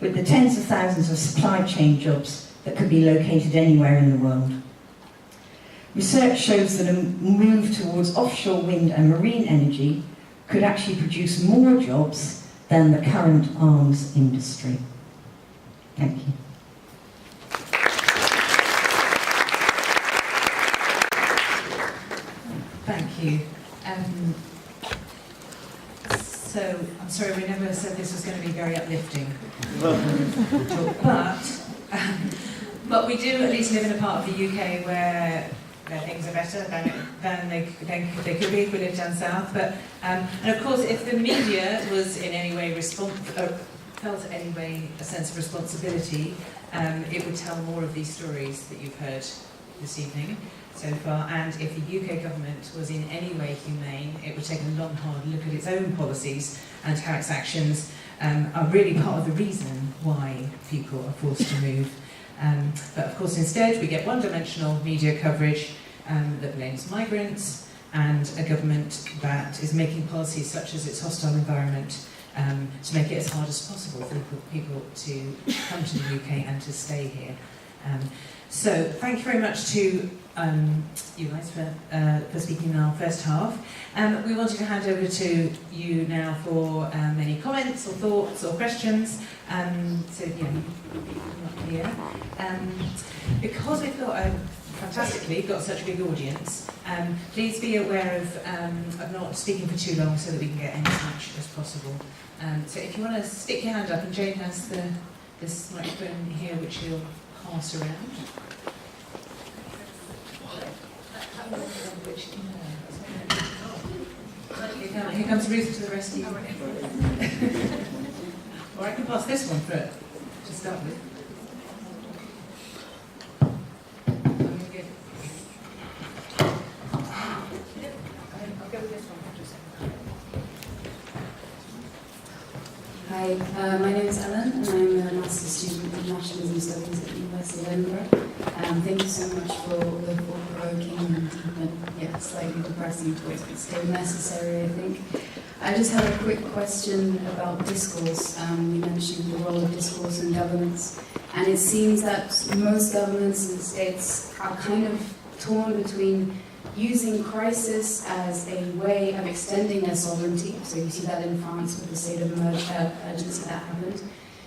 with the tens of thousands of supply chain jobs that could be located anywhere in the world. Research shows that a move towards offshore wind and marine energy could actually produce more jobs than the current arms industry. Thank you. Thank you. So, I'm sorry, we never said this was going to be very uplifting. But we do at least live in a part of the UK where things are better than they could be if we lived down south. But and of course, if the media was in any way felt any way a sense of responsibility, it would tell more of these stories that you've heard this evening so far. And if the UK government was in any way humane, it would take a long, hard look at its own policies and how its actions are really part of the reason why people are forced to move. But of course, instead, we get one-dimensional media coverage that blames migrants and a government that is making policies such as its hostile environment to make it as hard as possible for people to come to the UK and to stay here. So thank you very much to you guys for speaking in our first half. We wanted to hand over to you now for any comments or thoughts or questions. So you know, not here. Because we've got fantastically got such a big audience, please be aware of not speaking for too long so that we can get in as much as possible. So if you want to stick your hand up, and Jane has this microphone here which you'll pass around. Here comes Ruth to the rescue. Or I can pass this one for to start with. I'll go with this one. Hi, my name is Ellen, and I'm a master's student in Nationalism Studies at the University of Edinburgh. Thank you so much for all the thought-provoking and slightly depressing talks, but still necessary, I think. I just have a quick question about discourse. You mentioned the role of discourse in governments, and it seems that most governments and states are kind of torn between using crisis as a way of extending their sovereignty. So you see that in France with the state of emergency that happened.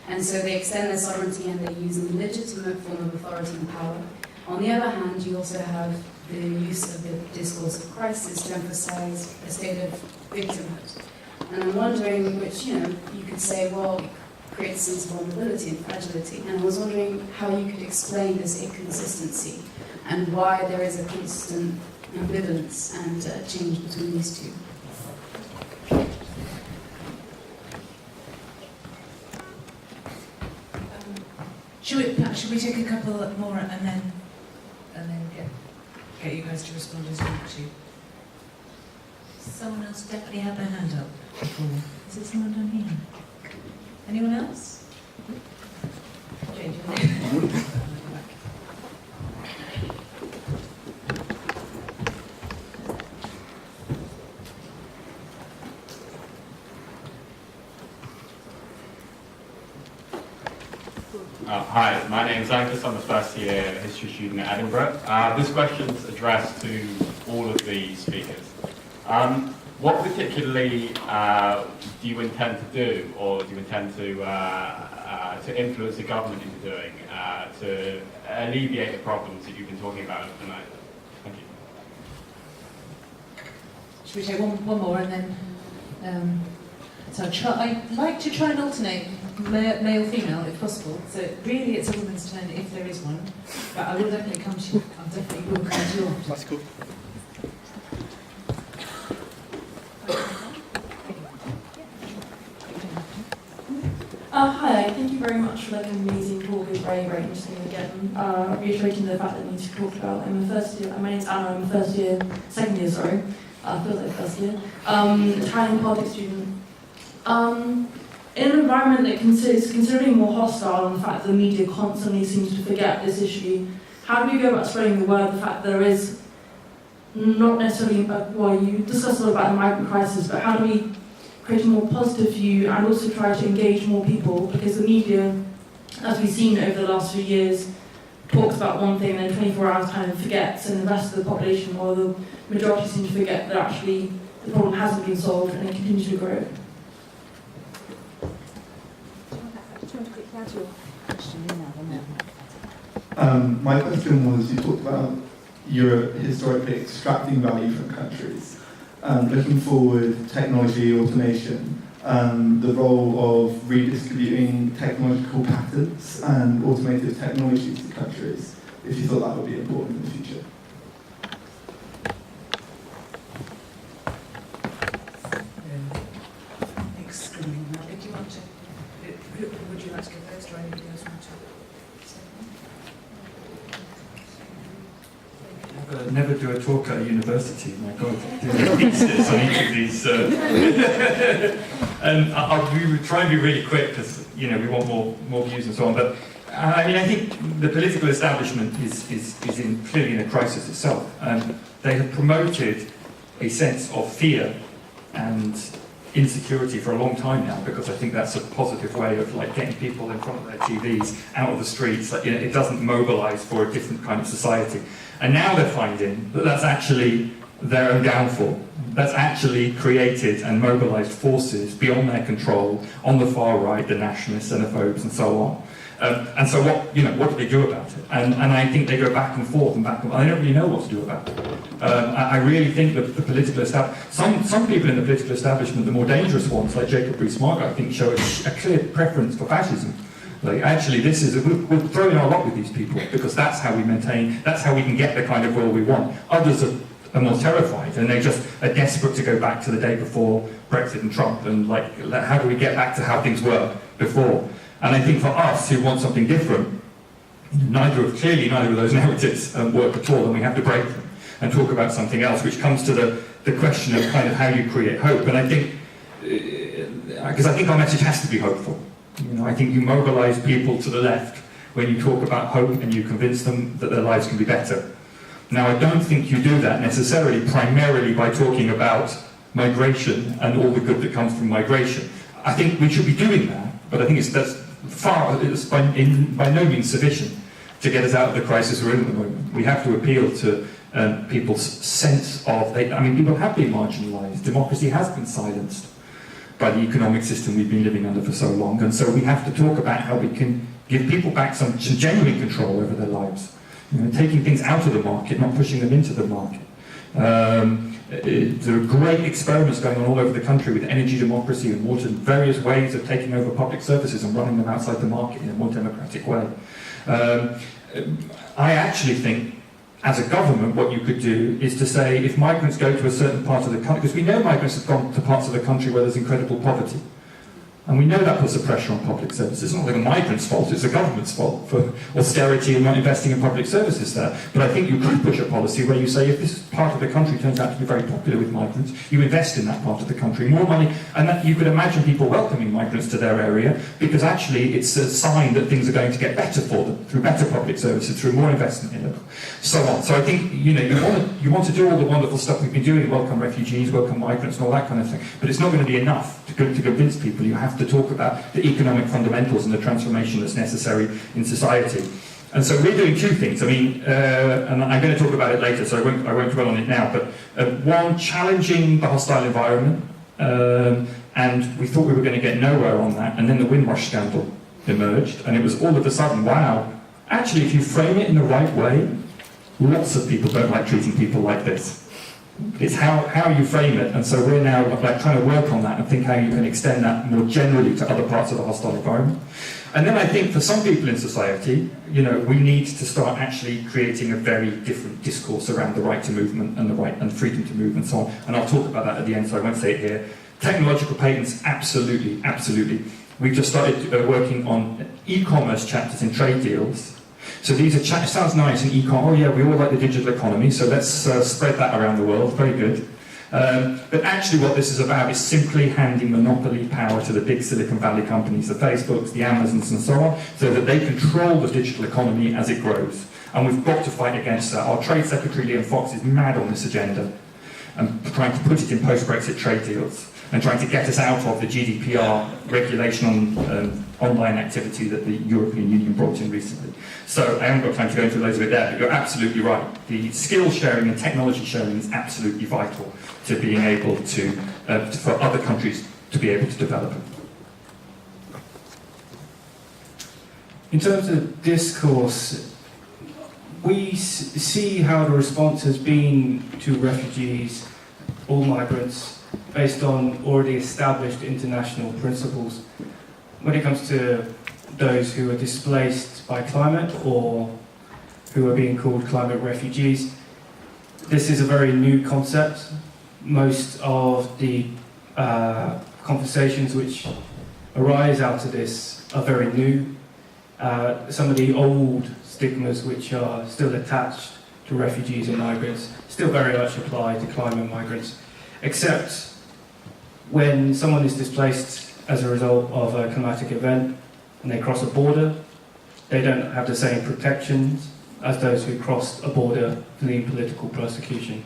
And so they extend their sovereignty and they use a legitimate form of authority and power. On the other hand, you also have the use of the discourse of crisis to emphasize a state of victimhood. And I'm wondering, which, you could say, well, it creates a sense of vulnerability and fragility. And I was wondering how you could explain this inconsistency and why there is a constant ambivalence and change between these two. Should we take a couple more and then get you guys to respond as you want to? Someone else definitely had their hand up before. Is there someone down here? Anyone else? Jane, do you want to? Hi, my name is Angus. I'm a first year history student at Edinburgh. This question is addressed to all of the speakers. What particularly do you intend to do, or do you intend to influence the government into doing to alleviate the problems that you've been talking about tonight? Thank you. Should we take one more and then? So I'd like to try and alternate male-female if possible. So really it's a woman's turn if there is one. But I will definitely come to you. I definitely will come to you. That's cool. Hi, thank you very much for that amazing talk. It's very, very interesting again. Reiterating the fact that we need to talk about. I'm a first year, my name's Anna, I'm a second year, sorry. Feels like first year. Italian politics student. In an environment that is considerably more hostile and the fact that the media constantly seems to forget this issue, how do we go about spreading the word, the fact that there is not necessarily, well, you discussed a lot about the migrant crisis, but how do we create a more positive view and also try to engage more people, because the media, as we've seen over the last few years, talks about one thing and then 24 hours kind of forgets, and the rest of the population, or the majority, seem to forget that actually the problem hasn't been solved and it continues to grow. My question was, you talked about Europe historically extracting value from countries. Looking forward, technology, automation, the role of redistributing technological patterns and automated technologies to countries, if you thought that would be important in the future. Would you like to go first, or anybody else want to? Never do a talk at a university, my God, doing thesis on each of these. And I'll try and be really quick because we want more views and so on. But I think the political establishment is clearly in a crisis itself. They have promoted a sense of fear and insecurity for a long time now, because I think that's a positive way of getting people in front of their TVs, out of the streets. It doesn't mobilise for a different kind of society. And now they're finding that that's actually their own downfall. That's actually created and mobilised forces beyond their control on the far right, the nationalists, xenophobes, and so on. And so what do they do about it? And I think they go back and forth and back and forth. I don't really know what to do about it. I really think that the political establishment, some people in the political establishment, the more dangerous ones, like Jacob Rees-Mogg, I think, show a clear preference for fascism. Actually, we'll throw in our lot with these people, because that's how we maintain, that's how we can get the kind of world we want. Others are more terrified, and they just are desperate to go back to the day before Brexit and Trump, and how do we get back to how things were before? And I think for us, who want something different, neither of those narratives work at all, and we have to break them and talk about something else, which comes to the question of kind of how you create hope. And I think, because I think our message has to be hopeful. I think you mobilise people to the left when you talk about hope and you convince them that their lives can be better. Now, I don't think you do that necessarily primarily by talking about migration and all the good that comes from migration. I think we should be doing that, but I think it's by no means sufficient to get us out of the crisis we're in at the moment. We have to appeal to people's sense of, people have been marginalised. Democracy has been silenced by the economic system we've been living under for so long, and so we have to talk about how we can give people back some genuine control over their lives. Taking things out of the market, not pushing them into the market. There are great experiments going on all over the country with energy democracy and water, various ways of taking over public services and running them outside the market in a more democratic way. I actually think, as a government, what you could do is to say, if migrants go to a certain part of the country, because we know migrants have gone to parts of the country where there's incredible poverty, and we know that puts a pressure on public services. It's not like a migrant's fault, it's the government's fault for austerity and not investing in public services there. But I think you could push a policy where you say, if this part of the country turns out to be very popular with migrants, you invest in that part of the country, more money, and that you could imagine people welcoming migrants to their area, because actually it's a sign that things are going to get better for them, through better public services, through more investment in them, so on. So I think, you want to do all the wonderful stuff we've been doing, welcome refugees, welcome migrants, and all that kind of thing, but it's not going to be enough to convince people. You have to talk about the economic fundamentals and the transformation that's necessary in society. And so we're doing two things. And I'm going to talk about it later, so I won't dwell on it now. But one, challenging the hostile environment, and we thought we were going to get nowhere on that, and then the Windrush scandal emerged, and it was all of a sudden, wow, actually, if you frame it in the right way, lots of people don't like treating people like this. It's how you frame it, and so we're now like trying to work on that and think how you can extend that more generally to other parts of the hostile environment. And then I think for some people in society, you know, we need to start actually creating a very different discourse around the right to movement and the right and freedom to move and so on. And I'll talk about that at the end, so I won't say it here. Technological patents, absolutely, absolutely. We've just started working on e-commerce chapters in trade deals. So these are it sounds nice in e-com. Oh yeah, we all like the digital economy, so let's spread that around the world. Very good. But actually what this is about is simply handing monopoly power to the big Silicon Valley companies, the Facebooks, the Amazons and so on, so that they control the digital economy as it grows. And we've got to fight against that. Our Trade Secretary Liam Fox is mad on this agenda and trying to put it in post-Brexit trade deals and trying to get us out of the GDPR regulation on online activity that the European Union brought in recently. So I haven't got time to go into loads of it there, but you're absolutely right. The skill sharing and technology sharing is absolutely vital to being able to, for other countries to be able to develop it. In terms of discourse, we see how the response has been to refugees or migrants based on already established international principles. When it comes to those who are displaced by climate or who are being called climate refugees, this is a very new concept. Most of the conversations which arise out of this are very new. Some of the old stigmas which are still attached to refugees and migrants still very much apply to climate migrants, except when someone is displaced as a result of a climatic event and they cross a border, they don't have the same protections as those who crossed a border fleeing political persecution.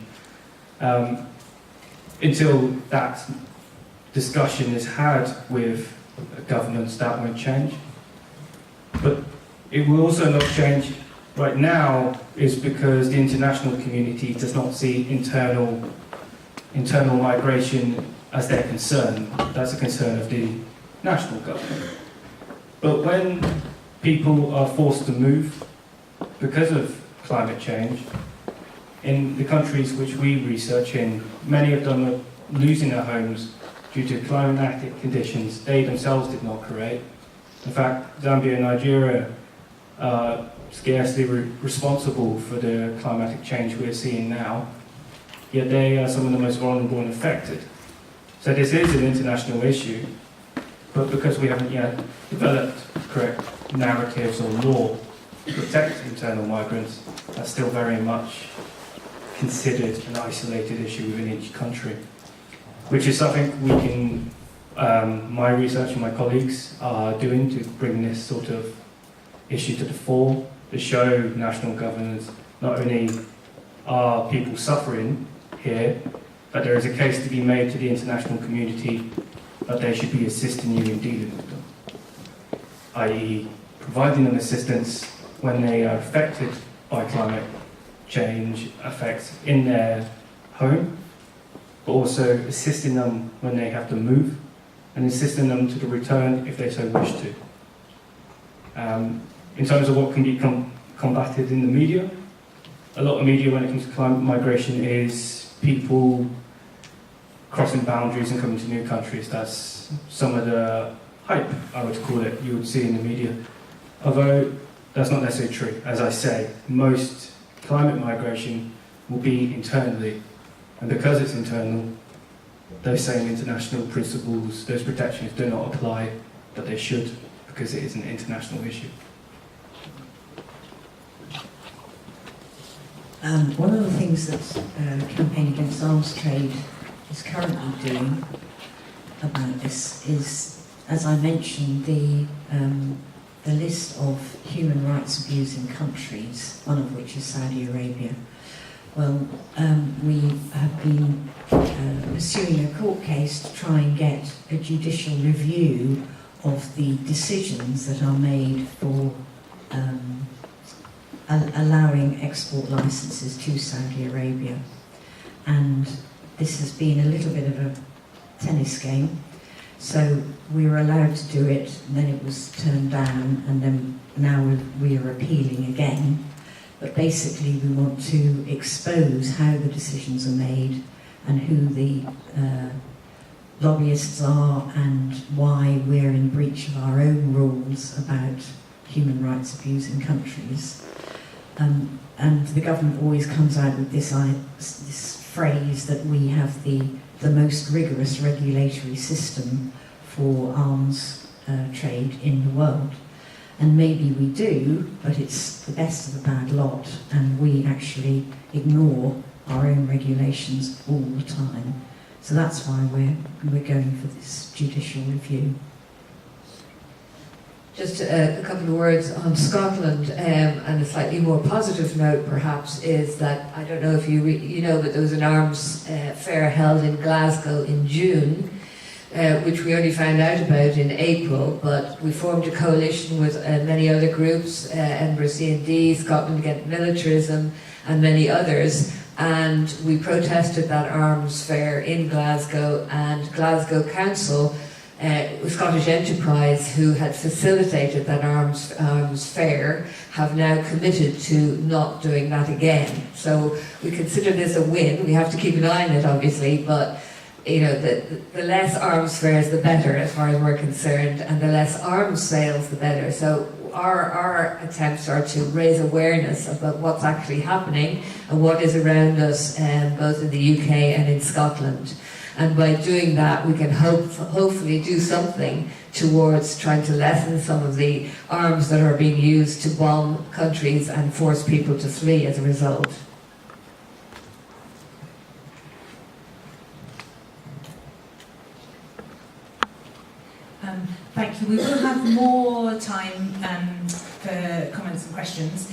Until that discussion is had with governments, that won't change. But it will also not change right now is because the international community does not see internal migration as their concern. That's a concern of the national government. But when people are forced to move because of climate change, in the countries which we research in, many of them are losing their homes due to climatic conditions they themselves did not create. In fact, Zambia and Nigeria are scarcely responsible for the climatic change we're seeing now, yet they are some of the most vulnerable and affected. So this is an international issue, but because we haven't yet developed correct narratives or law to protect internal migrants, that's still very much considered an isolated issue within each country, which is something we can, my research and my colleagues are doing to bring this sort of issue to the fore, to show national governments not only are people suffering here, but there is a case to be made to the international community that they should be assisting you in dealing with them, i.e. providing them assistance when they are affected by climate change effects in their home, but also assisting them when they have to move and assisting them to the return if they so wish to. In terms of what can be combated in the media, a lot of media when it comes to climate migration is people crossing boundaries and coming to new countries. That's some of the hype, I would call it, you would see in the media. Although that's not necessarily true. As I say, most climate migration will be internally. And because it's internal, those same international principles, those protections do not apply, but they should, because it is an international issue. One of the things that Campaign Against Arms Trade is currently doing about this is, as I mentioned, the list of human rights abusing countries, one of which is Saudi Arabia. Well, we have been pursuing a court case to try and get a judicial review of the decisions that are made for allowing export licenses to Saudi Arabia. And this has been a little bit of a tennis game. So we were allowed to do it, and then it was turned down, and then now we are appealing again, but basically we want to expose how the decisions are made and who the lobbyists are and why we're in breach of our own rules about human rights abuse in countries. And the government always comes out with this phrase that we have the most rigorous regulatory system for arms trade in the world. And maybe we do, but it's the best of the bad lot, and we actually ignore our own regulations all the time. So that's why we're going for this judicial review. Just a couple of words on Scotland, and a slightly more positive note perhaps is that, I don't know if you know, but there was an arms fair held in Glasgow in June, which we only found out about in April, but we formed a coalition with many other groups, Edinburgh C&D, Scotland Against Militarism, and many others, and we protested that arms fair in Glasgow, and Glasgow Council, Scottish Enterprise, who had facilitated that arms fair, have now committed to not doing that again. So we consider this a win. We have to keep an eye on it, obviously, but you know, the less arms fairs, the better, as far as we're concerned, and the less arms sales, the better. So our attempts are to raise awareness about what's actually happening and what is around us, both in the UK and in Scotland. And by doing that, we can hopefully do something towards trying to lessen some of the arms that are being used to bomb countries and force people to flee as a result. Thank you. We will have more time for comments and questions,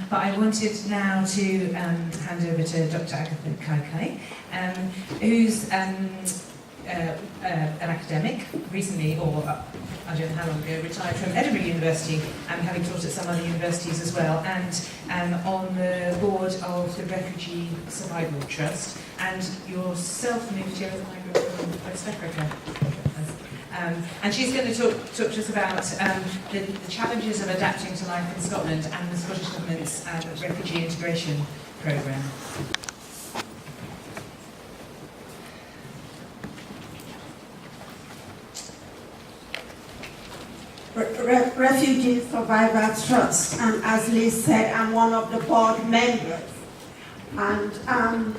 but I wanted now to hand over to Dr. Agatha Kaikai, who's an academic, recently, or I don't know how long ago, retired from Edinburgh University, having taught at some other universities as well, and on the board of the Refugee Survival Trust, and yourself moved here as a migrant from West Africa. And she's going to talk to us about the challenges of adapting to life in Scotland and the Scottish Government's refugee integration programme. Refugee Survival Trust, and as Liz said, I'm one of the board members. And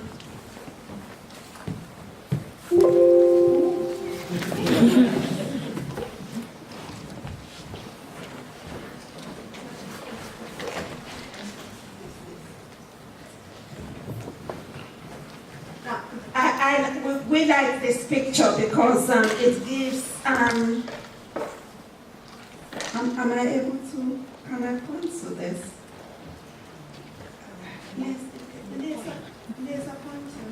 we like this picture because it gives, am I able to, can I point to this? Yes, there's a pointer.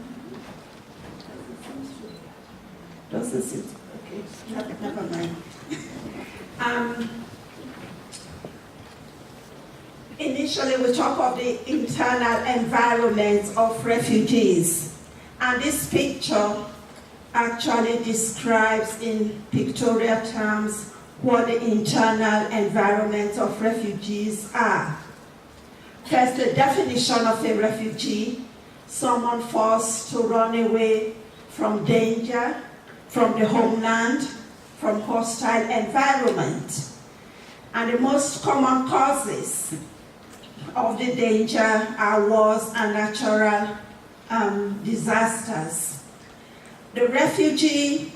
Doesn't sit, okay, never mind. Initially we talk of the internal environment of refugees. And this picture actually describes in pictorial terms what the internal environment of refugees are. First, the definition of a refugee, someone forced to run away from danger, from the homeland, from hostile environment. And the most common causes of the danger are wars and natural disasters. The refugee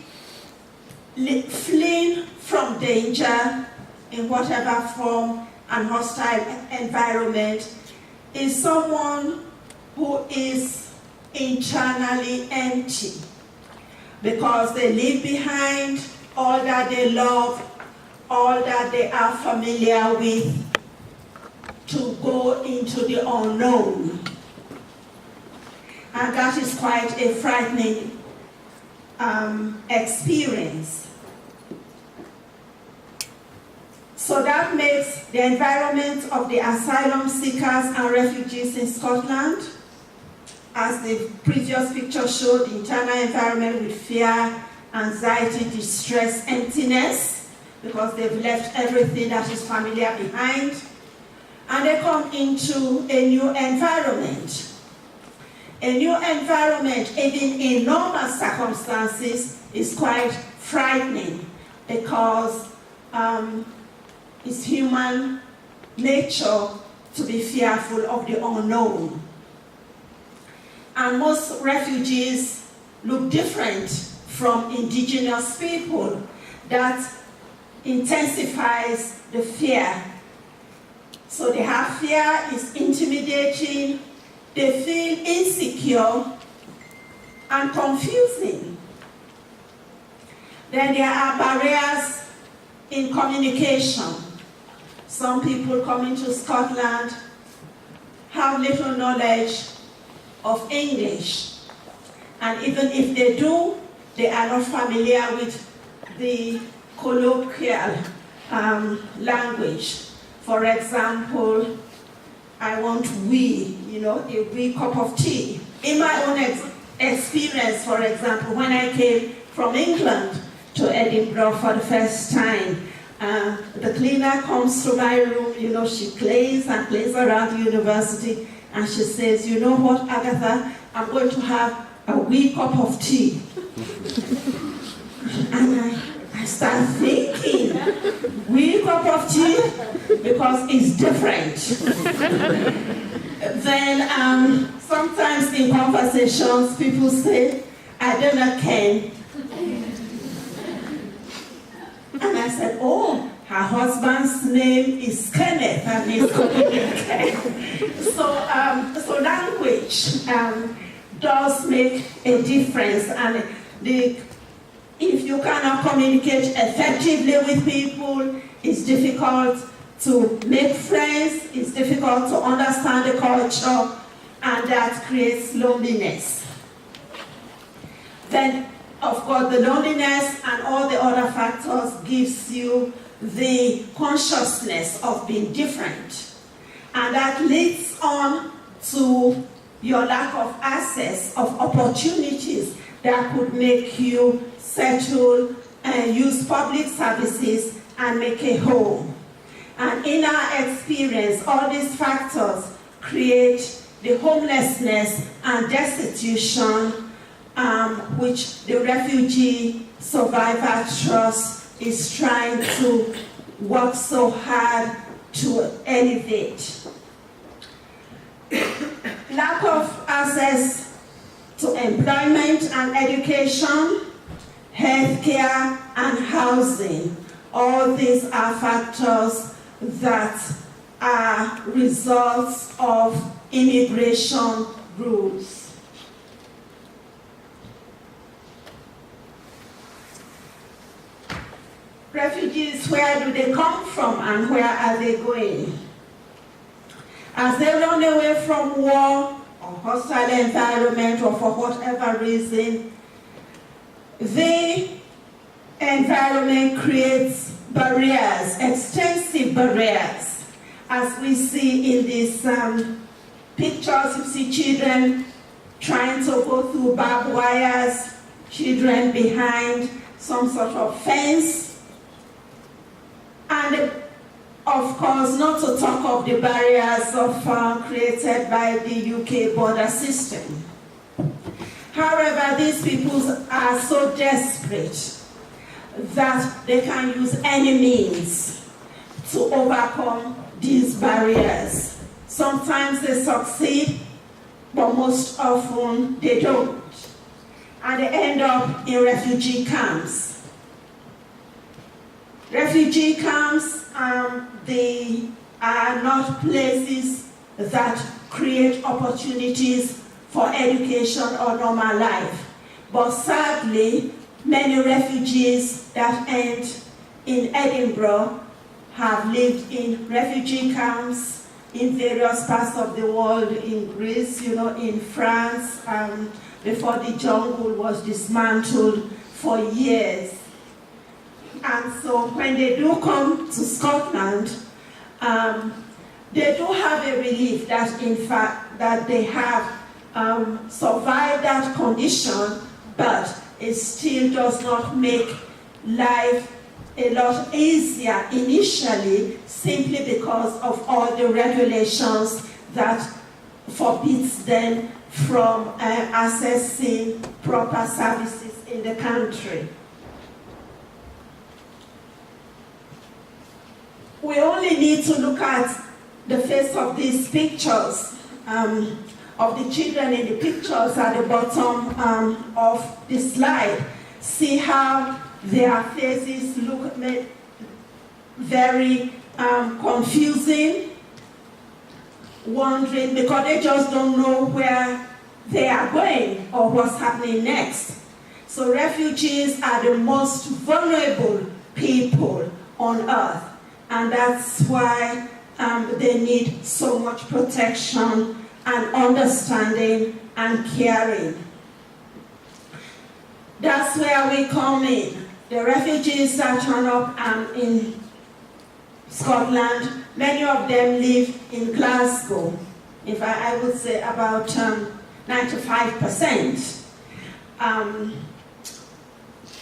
fleeing from danger in whatever form and hostile environment is someone who is internally empty because they leave behind all that they love, all that they are familiar with, to go into the unknown. And that is quite a frightening experience. So that makes the environment of the asylum seekers and refugees in Scotland, as the previous picture showed, the internal environment with fear, anxiety, distress, emptiness, because they've left everything that is familiar behind. and they come into a new environment. A new environment, even in normal circumstances, is quite frightening because it's human nature to be fearful of the unknown. And most refugees look different from indigenous people. That intensifies the fear. So they have fear, it's intimidating, they feel insecure and confusing. Then there are barriers in communication. Some people coming to Scotland have little knowledge of English. And even if they do, they are not familiar with the colloquial language. For example, I want a wee cup of tea. In my own experience, for example, when I came from England to Edinburgh for the first time, the cleaner comes to my room, she cleans and cleans around the university, and she says, you know what, Agatha, I'm going to have a wee cup of tea. And I start thinking, wee cup of tea? Because it's different. Then sometimes in conversations, people say, I don't know Ken. And I said, oh, her husband's name is Kenneth, and he's calling me Ken. So language does make a difference, and if you cannot communicate effectively with people, it's difficult to make friends, it's difficult to understand the culture, and that creates loneliness. Then, of course, the loneliness and all the other factors gives you the consciousness of being different. And that leads on to your lack of access of opportunities that could make you settle and use public services and make a home. And in our experience, all these factors create the homelessness and destitution which the Refugee Survivor Trust is trying to work so hard to elevate. Lack of access to employment and education, healthcare and housing. All these are factors that are results of immigration rules. Refugees, where do they come from and where are they going? As they run away from war or hostile environment or for whatever reason, the environment creates barriers, extensive barriers. As we see in these pictures, you see children trying to go through barbed wires, children behind some sort of fence, and of course, not to talk of the barriers created by the UK border system. However, these people are so desperate that they can use any means to overcome these barriers. Sometimes they succeed, but most often they don't. And they end up in refugee camps. Refugee camps, they are not places that create opportunities for education or normal life. But sadly, many refugees that end in Edinburgh have lived in refugee camps in various parts of the world, in Greece, in France, before the jungle was dismantled for years. And so when they do come to Scotland, they do have a relief that in fact that they have survived that condition, but it still does not make life a lot easier initially, simply because of all the regulations that forbids them from accessing proper services in the country. We only need to look at the face of these pictures, of the children in the pictures at the bottom of the slide. See how their faces look very confusing, wondering, because they just don't know where they are going or what's happening next. So refugees are the most vulnerable people on earth, and that's why they need so much protection and understanding and caring. That's where we come in. The refugees that turn up in Scotland, many of them live in Glasgow. In fact, I would say about 95%.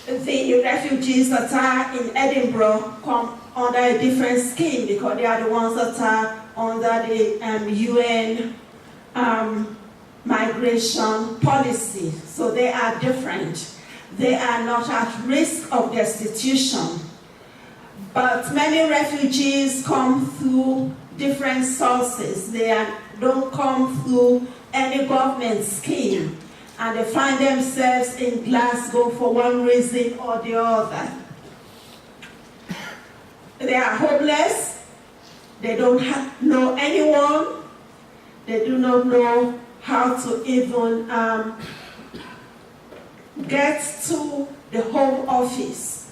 The refugees that are in Edinburgh come under a different scheme, because they are the ones that are under the UN migration policy. So they are different. They are not at risk of destitution. But many refugees come through different sources. They don't come through any government scheme, and they find themselves in Glasgow for one reason or the other. They are homeless. They don't know anyone. They do not know how to even get to the Home Office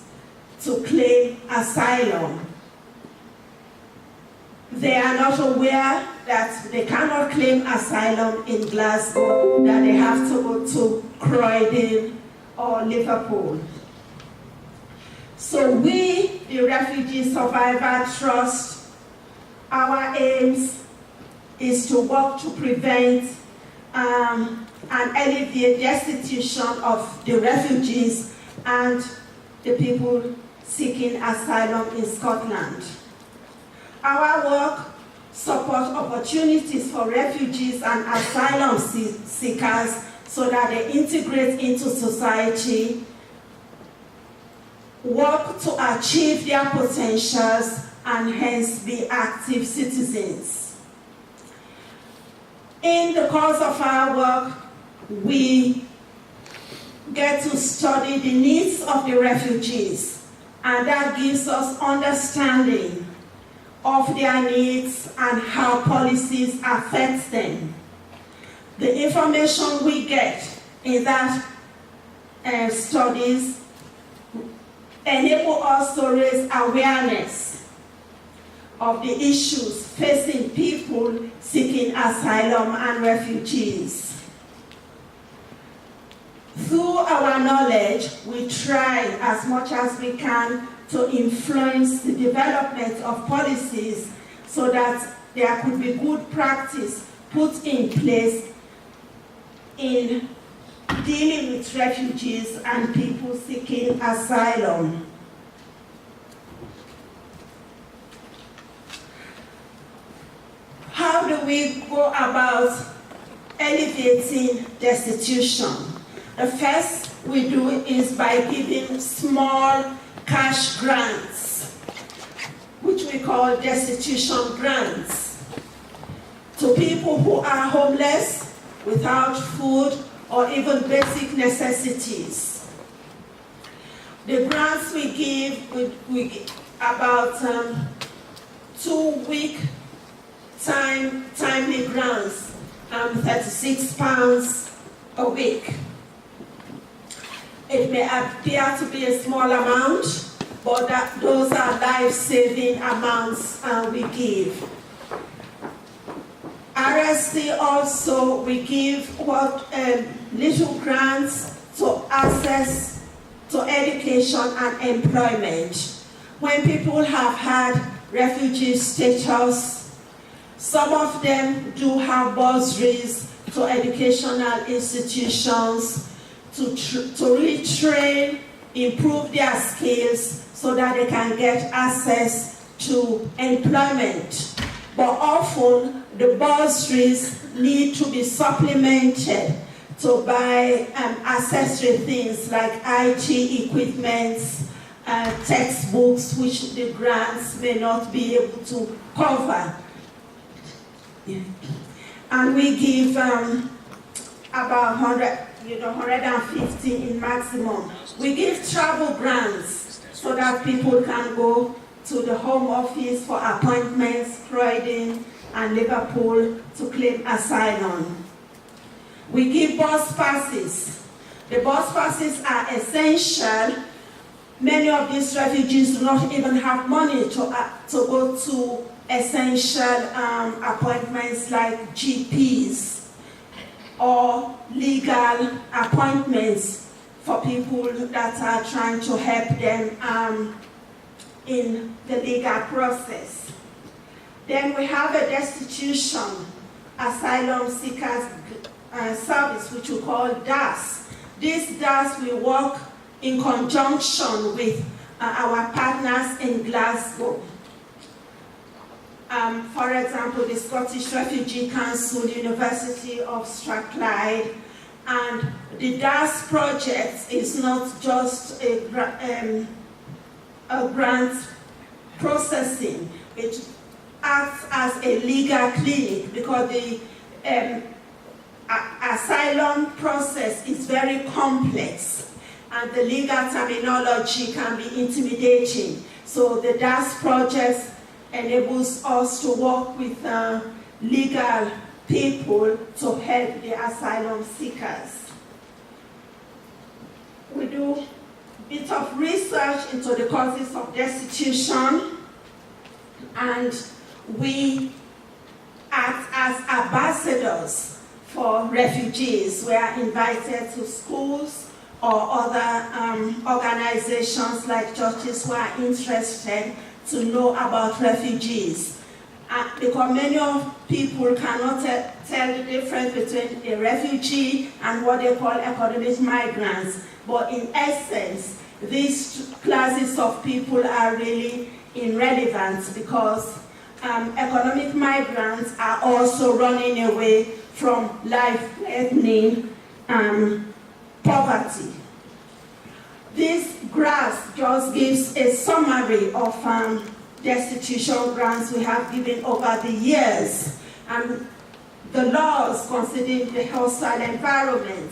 to claim asylum. They are not aware that they cannot claim asylum in Glasgow, that they have to go to Croydon or Liverpool. So we, the Refugee Survivor Trust, our aims is to work to prevent and alleviate destitution of the refugees and the people seeking asylum in Scotland. Our work supports opportunities for refugees and asylum seekers so that they integrate into society, work to achieve their potentials, and hence be active citizens. In the course of our work, we get to study the needs of the refugees, and that gives us understanding of their needs and how policies affect them. The information we get in that studies enable us to raise awareness of the issues facing people seeking asylum and refugees. Through our knowledge, we try as much as we can to influence the development of policies so that there could be good practice put in place in dealing with refugees and people seeking asylum. How do we go about alleviating destitution? The first we do is by giving small cash grants, which we call destitution grants, to people who are homeless, without food or even basic necessities. The grants we give, we give about 2-week timely grants, £36 a week. It may appear to be a small amount, but those are life-saving amounts we give. RSC also, we give little grants to access to education and employment. When people have had refugee status, some of them do have bursaries to educational institutions to retrain, improve their skills so that they can get access to employment. But often the bursaries need to be supplemented to buy accessory things like IT equipment, textbooks, which the grants may not be able to cover. And we give about 150 in maximum. We give travel grants so that people can go to the Home Office for appointments, Croydon and Liverpool to claim asylum. We give bus passes. The bus passes are essential. Many of these refugees do not even have money to go to essential appointments like GPs or legal appointments for people that are trying to help them in the legal process. Then we have a destitution asylum seekers service, which we call DAS. This DAS will work in conjunction with our partners in Glasgow. For example, the Scottish Refugee Council, University of Strathclyde, and the DAS project is not just a grant processing. It acts as a legal clinic because the asylum process is very complex and the legal terminology can be intimidating. So the DAS project enables us to work with legal people to help the asylum seekers. We do a bit of research into the causes of destitution, and we act as ambassadors for refugees. We are invited to schools or other organizations like churches who are interested to know about refugees. Because many of people cannot tell the difference between a refugee and what they call economic migrants. But in essence, these classes of people are really irrelevant because economic migrants are also running away from life-threatening poverty. This graph just gives a summary of destitution grants we have given over the years, and the laws considering the hostile environment.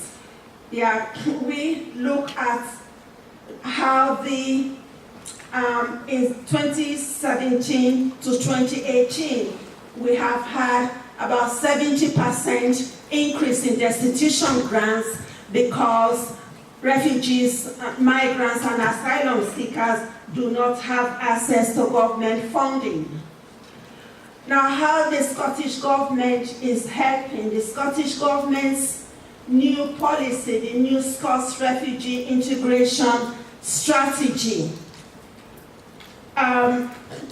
We look at how the in 2017 to 2018 we have had about 70% increase in destitution grants because refugees, migrants and asylum seekers do not have access to government funding. Now, how the Scottish government is helping, the Scottish government's new policy, the new Scots refugee integration strategy,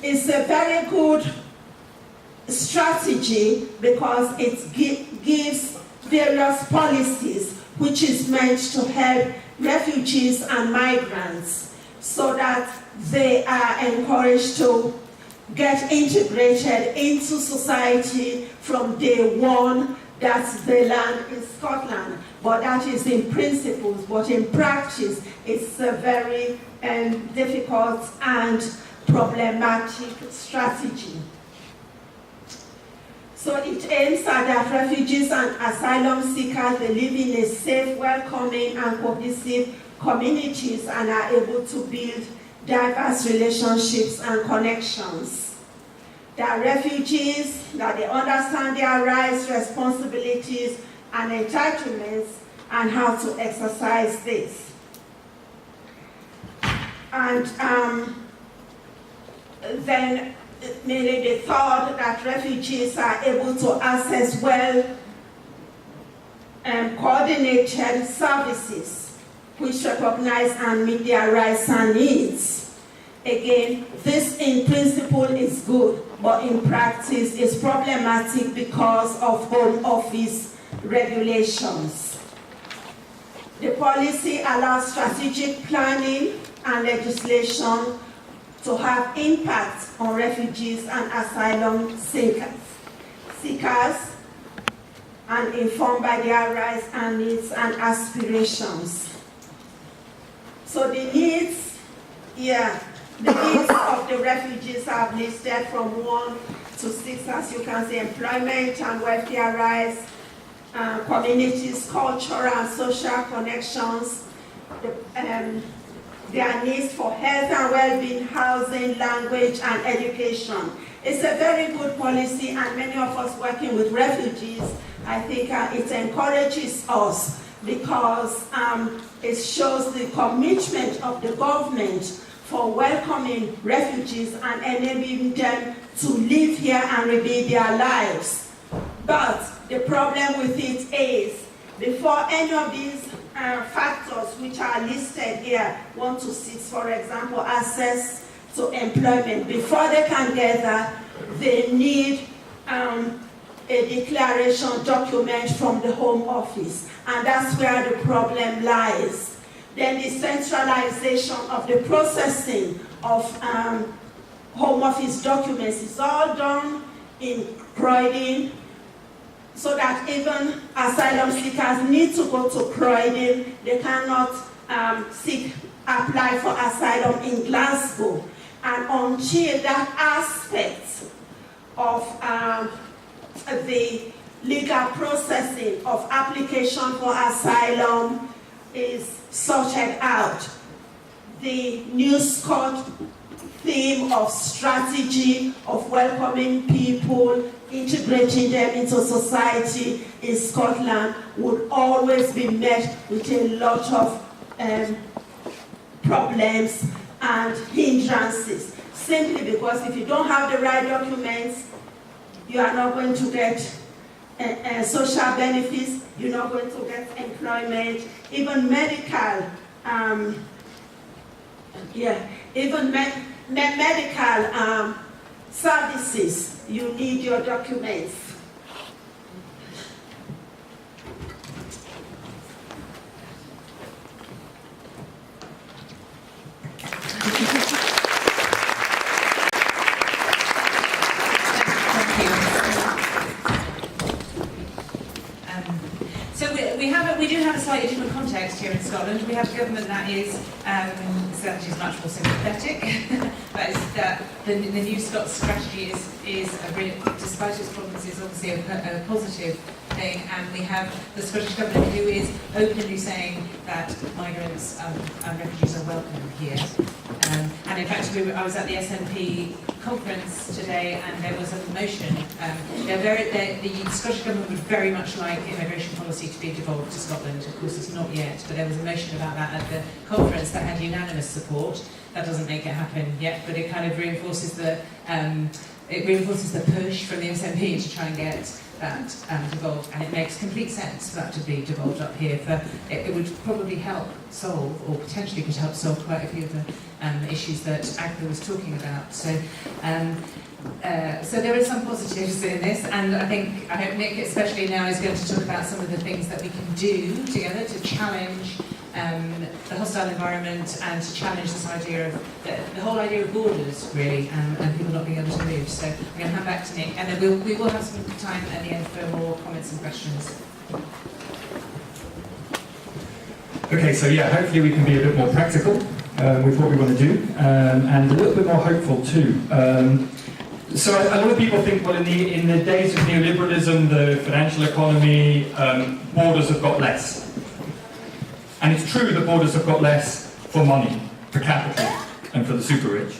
is a very good strategy because it gives various policies which is meant to help refugees and migrants so that they are encouraged to get integrated into society from day one that they land in Scotland. But that is in principles, but in practice it's a very difficult and problematic strategy. So it aims at that refugees and asylum seekers they live in a safe, welcoming and cohesive communities and are able to build diverse relationships and connections. That refugees, that they understand their rights, responsibilities and entitlements and how to exercise this. And then mainly the third, that refugees are able to access well coordinated services which recognize and meet their rights and needs. Again, this in principle is good, but in practice is problematic because of Home Office regulations. The policy allows strategic planning and legislation to have impact on refugees and asylum seekers, and informed by their rights and needs and aspirations. So the needs of the refugees are listed from 1 to 6, as you can see: employment and welfare rights, communities, cultural and social connections, their needs for health and well-being, housing, language, and education. It's a very good policy, and many of us working with refugees, I think it encourages us, because it shows the commitment of the government for welcoming refugees and enabling them to live here and rebuild their lives. But the problem with it is, before any of these factors which are listed here, 1 to 6, for example, access to employment, before they can get that, they need a declaration document from the Home Office, and that's where the problem lies. Then the centralization of the processing of Home Office documents is all done in Croydon, so that even asylum seekers need to go to Croydon. They cannot apply for asylum in Glasgow. And until that aspect of the legal processing of application for asylum is sorted out, the New Scot theme of strategy of welcoming people, integrating them into society in Scotland would always be met with a lot of problems and hindrances, simply because if you don't have the right documents, you are not going to get social benefits, you're not going to get employment, even medical, medical services, you need your documents. We do have a slightly different context here in Scotland. We have a government that is much more sympathetic. That the New Scots strategy despite its problems, is obviously a positive thing. And we have the Scottish government who is openly saying that migrants and refugees are welcome here. And in fact, I was at the SNP conference today, and there was a motion. The Scottish government would very much like immigration policy to be devolved to Scotland. Of course, it's not yet, but there was a motion about that at the conference that had unanimous support. That doesn't make it happen yet, but it kind of reinforces the push from the SNP to try and get that devolved, and it makes complete sense for that to be devolved up here. It would probably help solve, or potentially could help solve, quite a few of the issues that Agatha was talking about. So there are some positives in this, and I hope Nick, especially now, is going to talk about some of the things that we can do together to challenge the hostile environment and to challenge this idea of the whole idea of borders, really, and people not being able to move. So I'm going to hand back to Nick, and then we will have some time at the end for more comments and questions. Okay, so yeah, hopefully we can be a bit more practical with what we want to do, and a little bit more hopeful too. So a lot of people think, well, in the days of neoliberalism, the financial economy, borders have got less. And it's true that borders have got less for money, for capital, and for the super rich.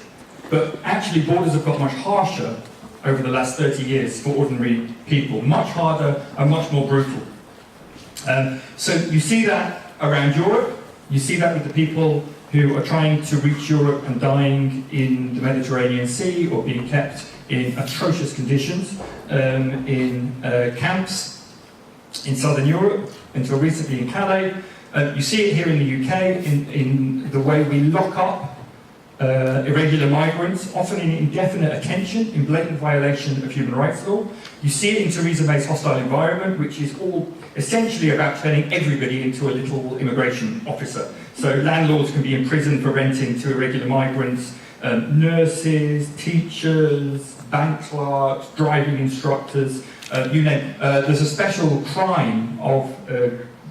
But actually, borders have got much harsher over the last 30 years for ordinary people. Much harder and much more brutal. So you see that around Europe. You see that with the people who are trying to reach Europe and dying in the Mediterranean Sea, or being kept in atrocious conditions in camps in southern Europe, until recently in Calais. You see it here in the UK in the way we lock up irregular migrants, often in indefinite attention, in blatant violation of human rights law. You see it in Theresa May's hostile environment, which is all essentially about turning everybody into a little immigration officer. So landlords can be imprisoned for renting to irregular migrants, nurses, teachers, bank clerks, driving instructors, you name. There's a special crime of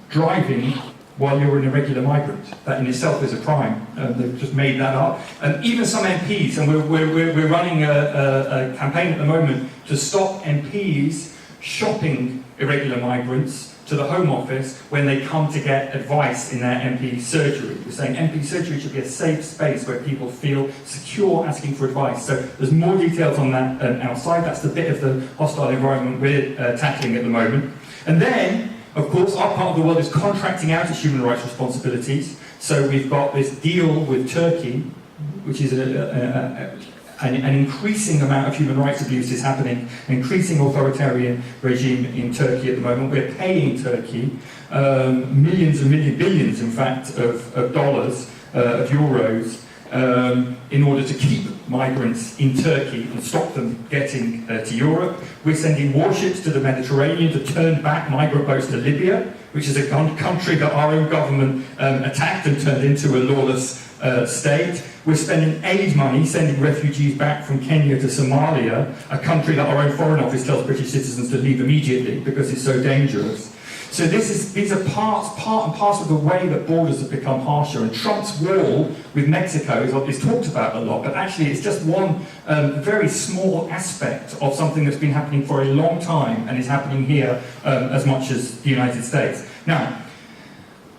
driving while you're an irregular migrant. That in itself is a crime. They've just made that up. And even some MPs, and we're running a campaign at the moment to stop MPs shopping irregular migrants to the Home Office when they come to get advice in their MP surgery. We're saying MP surgery should be a safe space where people feel secure asking for advice. So there's more details on that outside. That's the bit of the hostile environment we're tackling at the moment. And then, of course, our part of the world is contracting out its human rights responsibilities. So we've got this deal with Turkey, which is an increasing amount of human rights abuse is happening, an increasing authoritarian regime in Turkey at the moment. We're paying Turkey millions and billions, in fact, of dollars, of euros, in order to keep migrants in Turkey and stop them getting to Europe. We're sending warships to the Mediterranean to turn back migrant boats to Libya, which is a country that our own government attacked and turned into a lawless state. We're spending aid money sending refugees back from Kenya to Somalia, a country that our own Foreign Office tells British citizens to leave immediately because it's so dangerous. So these are part and parcel of the way that borders have become harsher. And Trump's wall with Mexico is talked about a lot, but actually it's just one very small aspect of something that's been happening for a long time and is happening here as much as the United States. Now,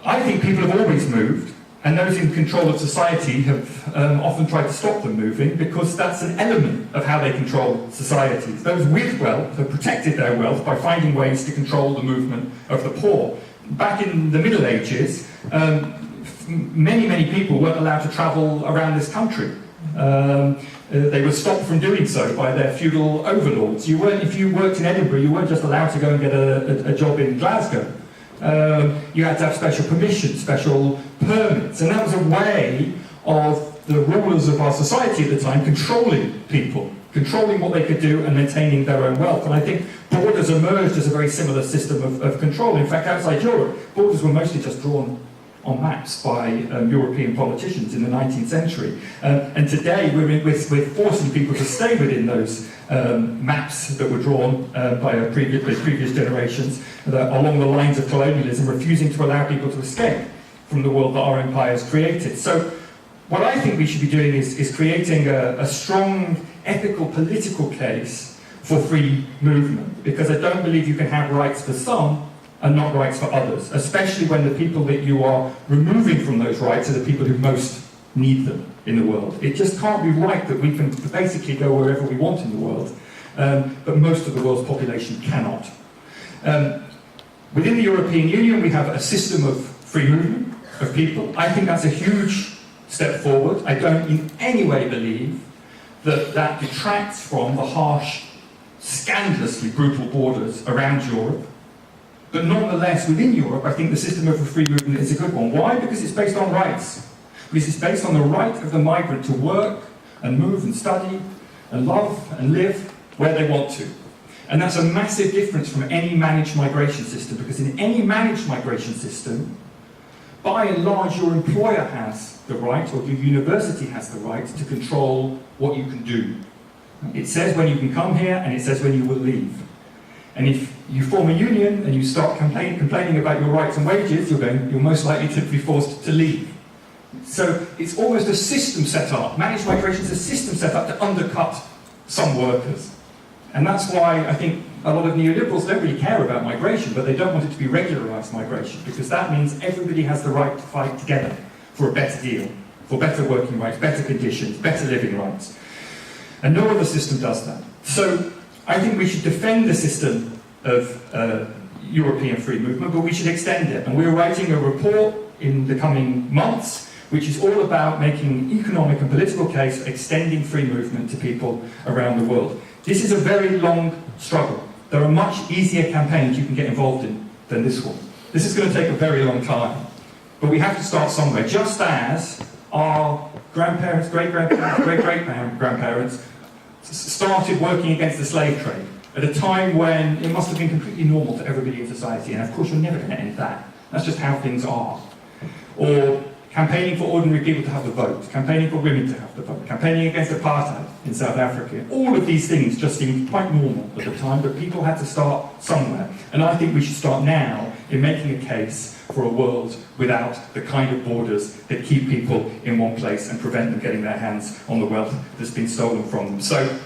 I think people have always moved, and those in control of society have often tried to stop them moving because that's an element of how they control societies. Those with wealth have protected their wealth by finding ways to control the movement of the poor. Back in the Middle Ages, many people weren't allowed to travel around this country. They were stopped from doing so by their feudal overlords. If you worked in Edinburgh, you weren't just allowed to go and get a job in Glasgow. You had to have special permissions, special permits, and that was a way of the rulers of our society at the time controlling people, controlling what they could do and maintaining their own wealth. And I think borders emerged as a very similar system of control. In fact, outside Europe, borders were mostly just drawn on maps by European politicians in the 19th century. And today we're forcing people to stay within those maps that were drawn by previous generations along the lines of colonialism, refusing to allow people to escape from the world that our empire has created. So what I think we should be doing is creating a strong ethical, political case for free movement, because I don't believe you can have rights for some and not rights for others, especially when the people that you are removing from those rights are the people who most need them in the world. It just can't be right that we can basically go wherever we want in the world, but most of the world's population cannot. Within the European Union, we have a system of free movement of people. I think that's a huge step forward. I don't in any way believe that detracts from the harsh, scandalously brutal borders around Europe. But nonetheless, within Europe, I think the system of free movement is a good one. Why? Because it's based on rights. Because it's based on the right of the migrant to work and move and study and love and live where they want to. And that's a massive difference from any managed migration system, because in any managed migration system, by and large, your employer has the right, or your university has the right, to control what you can do. It says when you can come here, and it says when you will leave. And if you form a union and you start complaining about your rights and wages, you're most likely to be forced to leave. So it's almost a system set up. Managed migration is a system set up to undercut some workers. And that's why I think a lot of neoliberals don't really care about migration, but they don't want it to be regularised migration, because that means everybody has the right to fight together for a better deal, for better working rights, better conditions, better living rights. And no other system does that. So I think we should defend the system of European free movement, but we should extend it. And we're writing a report in the coming months, which is all about making economic and political case for extending free movement to people around the world. This is a very long struggle. There are much easier campaigns you can get involved in than this one. This is going to take a very long time. But we have to start somewhere. Just as our grandparents, great-grandparents, great-great-grandparents started working against the slave trade at a time when it must have been completely normal to everybody in society, and of course you're never going to end that. That's just how things are. Or campaigning for ordinary people to have the vote, campaigning for women to have the vote, campaigning against apartheid in South Africa. All of these things just seemed quite normal at the time, but people had to start somewhere. And I think we should start now in making a case for a world without the kind of borders that keep people in one place and prevent them getting their hands on the wealth that's been stolen from them. So,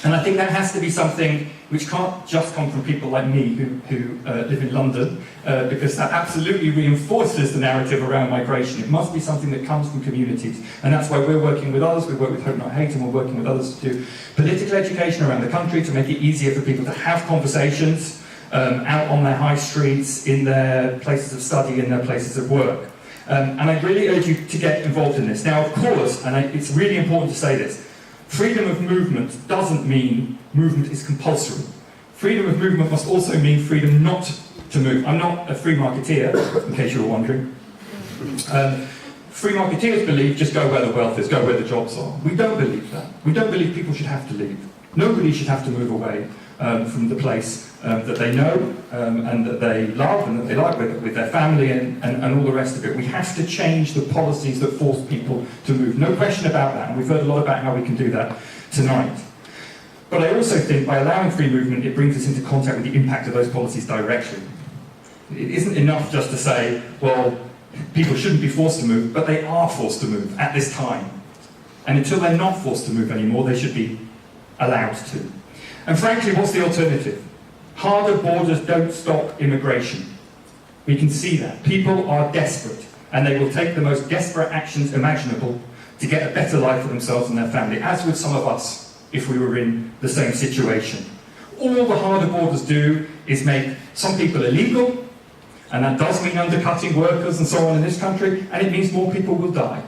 and I think that has to be something which can't just come from people like me who live in London, because that absolutely reinforces the narrative around migration. It must be something that comes from communities. And that's why we're working with others. We work with Hope Not Hate, and we're working with others to do political education around the country to make it easier for people to have conversations out on their high streets, in their places of study, in their places of work. And I really urge you to get involved in this. Now, of course, and it's really important to say this, freedom of movement doesn't mean movement is compulsory. Freedom of movement must also mean freedom not to move. I'm not a free marketeer, in case you were wondering. Free marketeers believe just go where the wealth is, go where the jobs are. We don't believe that. We don't believe people should have to leave. Nobody should have to move away from the place that they know and that they love and that they like with their family and all the rest of it. We have to change the policies that force people to move. No question about that, and we've heard a lot about how we can do that tonight. But I also think by allowing free movement, it brings us into contact with the impact of those policies directly. It isn't enough just to say, well, people shouldn't be forced to move, but they are forced to move at this time. And until they're not forced to move anymore, they should be allowed to. And frankly, what's the alternative? Harder borders don't stop immigration. We can see that. People are desperate, and they will take the most desperate actions imaginable to get a better life for themselves and their family, as would some of us if we were in the same situation. All the harder borders do is make some people illegal, and that does mean undercutting workers and so on in this country, and it means more people will die.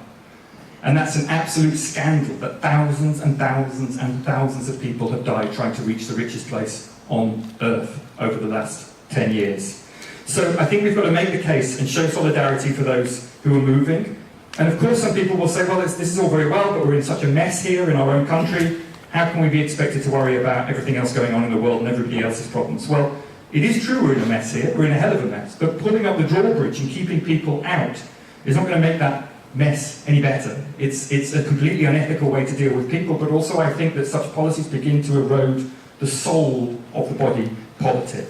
And that's an absolute scandal that thousands and thousands and thousands of people have died trying to reach the richest place on earth over the last 10 years. So I think we've got to make the case and show solidarity for those who are moving. And of course some people will say, well, this is all very well, but we're in such a mess here in our own country. How can we be expected to worry about everything else going on in the world and everybody else's problems? Well, it is true we're in a mess here, we're in a hell of a mess, but pulling up the drawbridge and keeping people out is not going to make that mess any better. It's a completely unethical way to deal with people, but also I think that such policies begin to erode the soul of the body politic.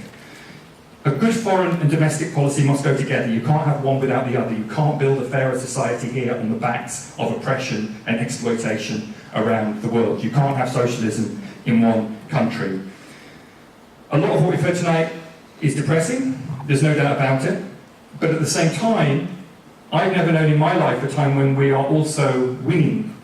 A good foreign and domestic policy must go together. You can't have one without the other. You can't build a fairer society here on the backs of oppression and exploitation around the world. You can't have socialism in one country. A lot of what we've heard tonight is depressing, there's no doubt about it, but at the same time, I've never known in my life a time when we are also winning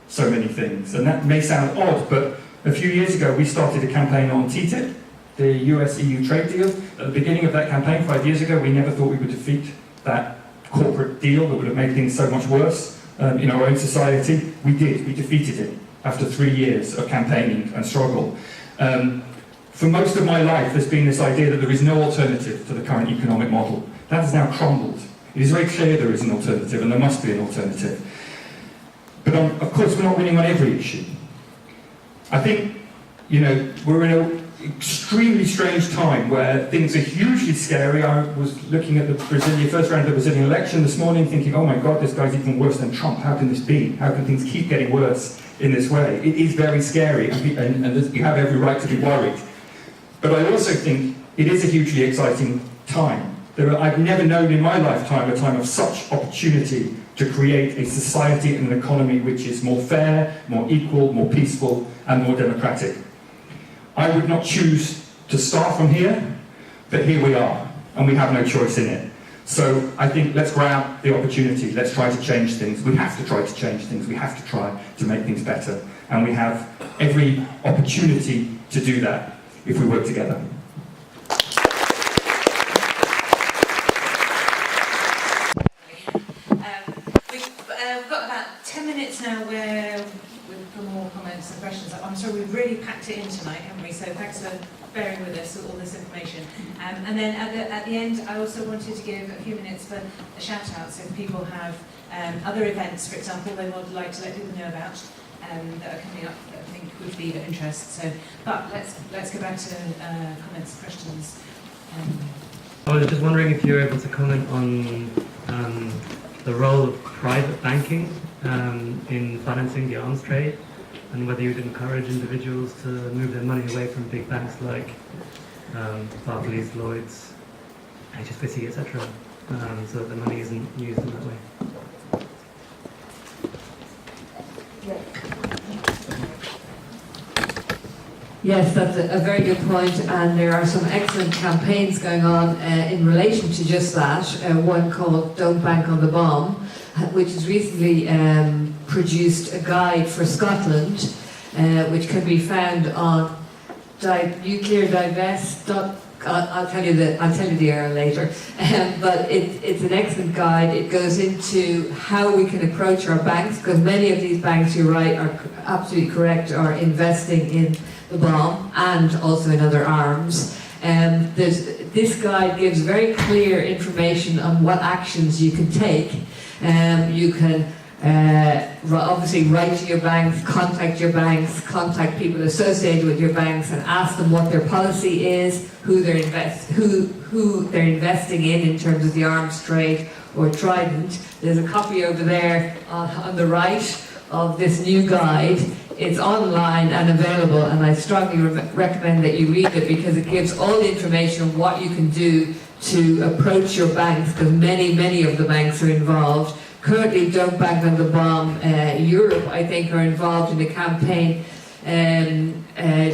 so many things. And that may sound odd, but a few years ago we started a campaign on TTIP, the US-EU trade deal. At the beginning of that campaign 5 years ago, we never thought we would defeat that corporate deal that would have made things so much worse in our own society. We did, we defeated it after 3 years of campaigning and struggle. For most of my life there's been this idea that there is no alternative to the current economic model. That has now crumbled. It is very clear there is an alternative, and there must be an alternative. But of course, we're not winning on every issue. I think, we're in an extremely strange time where things are hugely scary. I was looking at the first round of the Brazilian election this morning, thinking, oh my God, this guy's even worse than Trump. How can this be? How can things keep getting worse in this way? It is very scary, and you have every right to be worried. But I also think it is a hugely exciting time. I've never known in my lifetime a time of such opportunity to create a society and an economy which is more fair, more equal, more peaceful, and more democratic. I would not choose to start from here, but here we are, and we have no choice in it. So I think let's grab the opportunity, let's try to change things. We have to try to change things, we have to try to make things better, and we have every opportunity to do that if we work together. We've got about 10 minutes now where for more comments and questions. I'm sorry, we've really packed it in tonight, haven't we? So thanks for bearing with us with all this information. And then at the end, I also wanted to give a few minutes for a shout out. So if people have other events, for example, they would like to let people know about that are coming up that I think would be of interest. So, but let's go back to comments, questions. I was just wondering if you're able to comment on the role of private banking in financing the arms trade, and whether you'd encourage individuals to move their money away from big banks like Barclays, Lloyds, HSBC, etc., so that the money isn't used in that way. Yes, that's a very good point, and there are some excellent campaigns going on in relation to just that. One called Don't Bank on the Bomb, which has recently produced a guide for Scotland, which can be found on nucleardivest.com. I'll tell you the URL later, but it's an excellent guide. It goes into how we can approach our banks, because many of these banks, you're right, are absolutely correct, are investing in the bomb and also in other arms. This guide gives very clear information on what actions you can take. You can obviously write to your banks, contact people associated with your banks, and ask them what their policy is, who they're investing in terms of the arms trade or Trident. There's a copy over there on the right of this new guide. It's online and available, and I strongly recommend that you read it, because it gives all the information on what you can do to approach your banks, because many of the banks are involved. Currently, Don't Bank on the Bomb Europe, I think, are involved in a campaign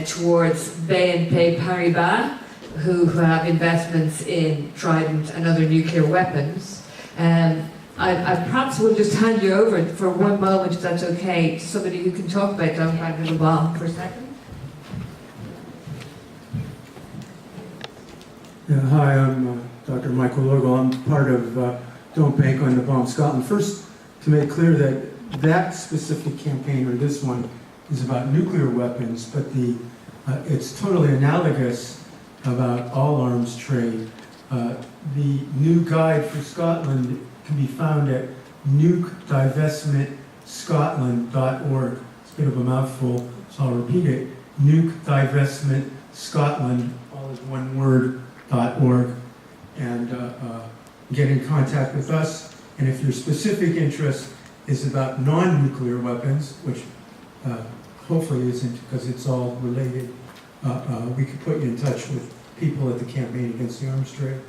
towards BNP Paribas, who have investments in Trident and other nuclear weapons. I perhaps will just hand you over for one moment, if that's okay, to somebody who can talk about Don't Bank on the Bomb for a second. Yeah, hi, I'm Dr. Michael Logel. I'm part of Don't Bank on the Bomb Scotland. First, to make clear that that specific campaign, or this one, is about nuclear weapons, but it's totally analogous about all arms trade. The new guide for Scotland can be found at nukedivestmentscotland.org. It's a bit of a mouthful, so I'll repeat it. Nukedivestmentscotland, all is one word, .org, and get in contact with us. And if your specific interest is about non-nuclear weapons, which hopefully isn't, because it's all related, we could put you in touch with people at the Campaign Against the Arms Trade.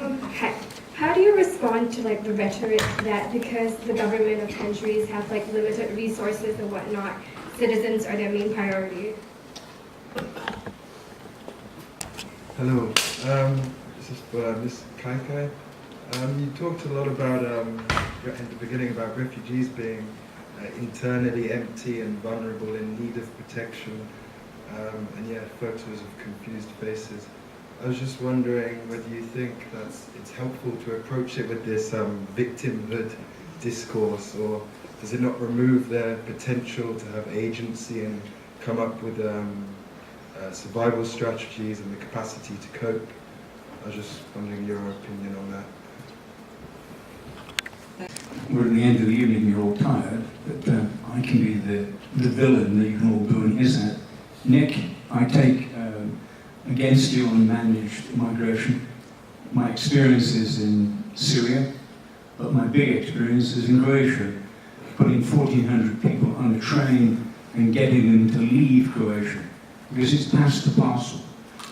Okay. How do you respond to the rhetoric that because the government of countries have limited resources and whatnot, citizens are their main priority? Hello, this is Ms. Kaikai. You talked a lot about, in the beginning, about refugees being internally empty and vulnerable, in need of protection, and yet photos of confused faces. I was just wondering whether you think that it's helpful to approach it with this victimhood discourse, or does it not remove their potential to have agency and come up with survival strategies and the capacity to cope? I was just wondering your opinion on that. We're at the end of the evening, you're all tired, but I can be the villain that you can all go and hiss at. Nick, I take against you on managed migration. My experience is in Syria, but my big experience is in Croatia, putting 1,400 people on a train and getting them to leave Croatia, because it's past the parcel.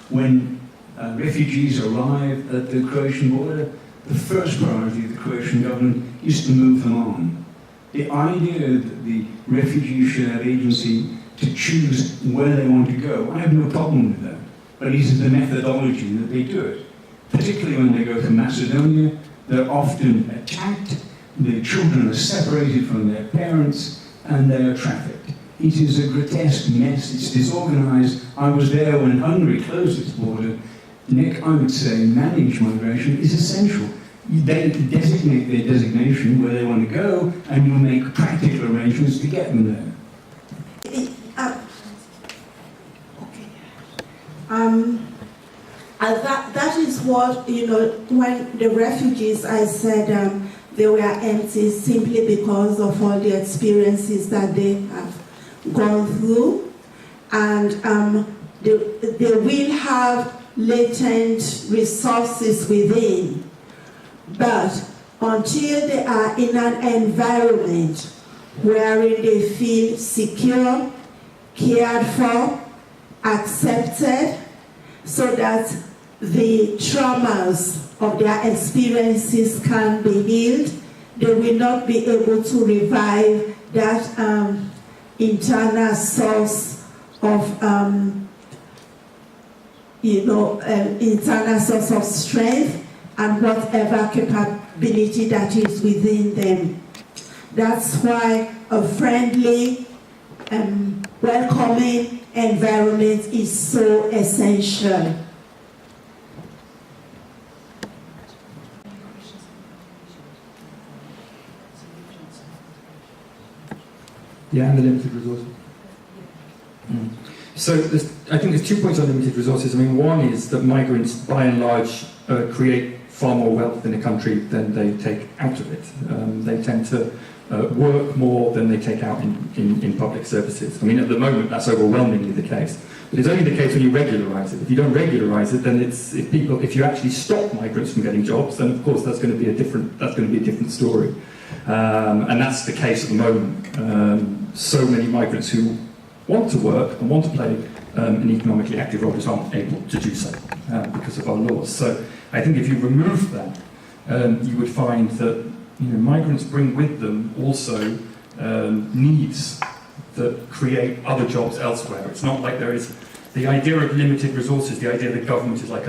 When refugees arrive at the Croatian border, the first priority of the Croatian government is to move them on. The idea that the refugees should have agency to choose where they want to go, I have no problem with that. But it is the methodology that they do it. Particularly when they go to Macedonia, they're often attacked, the children are separated from their parents, and they are trafficked. It is a grotesque mess, it's disorganized. I was there when Hungary closed its border. Nick, I would say managed migration is essential. They designate their designation where they want to go, and you make practical solutions to get them there? That is what, when the refugees, I said they were empty simply because of all the experiences that they have gone through. And they will have latent resources within. But until they are in an environment wherein they feel secure, cared for, accepted, so that the traumas of their experiences can be healed, they will not be able to revive that internal source of, internal source of strength and whatever capability that is within them. That's why a friendly, welcoming environment is so essential. Yeah, and the limited resources. So I think there's 2 points on limited resources. I mean, one is that migrants, by and large, create far more wealth in a country than they take out of it. They tend to work more than they take out in public services. I mean, at the moment, that's overwhelmingly the case. But it's only the case when you regularise it. If you don't regularise it, then if you actually stop migrants from getting jobs, then of course that's going to be a different story. And that's the case at the moment. So many migrants who want to work and want to play an economically active role just aren't able to do so because of our laws. So I think if you remove that, you would find that migrants bring with them also needs that create other jobs elsewhere. It's not like there is the idea of limited resources. The idea that government is like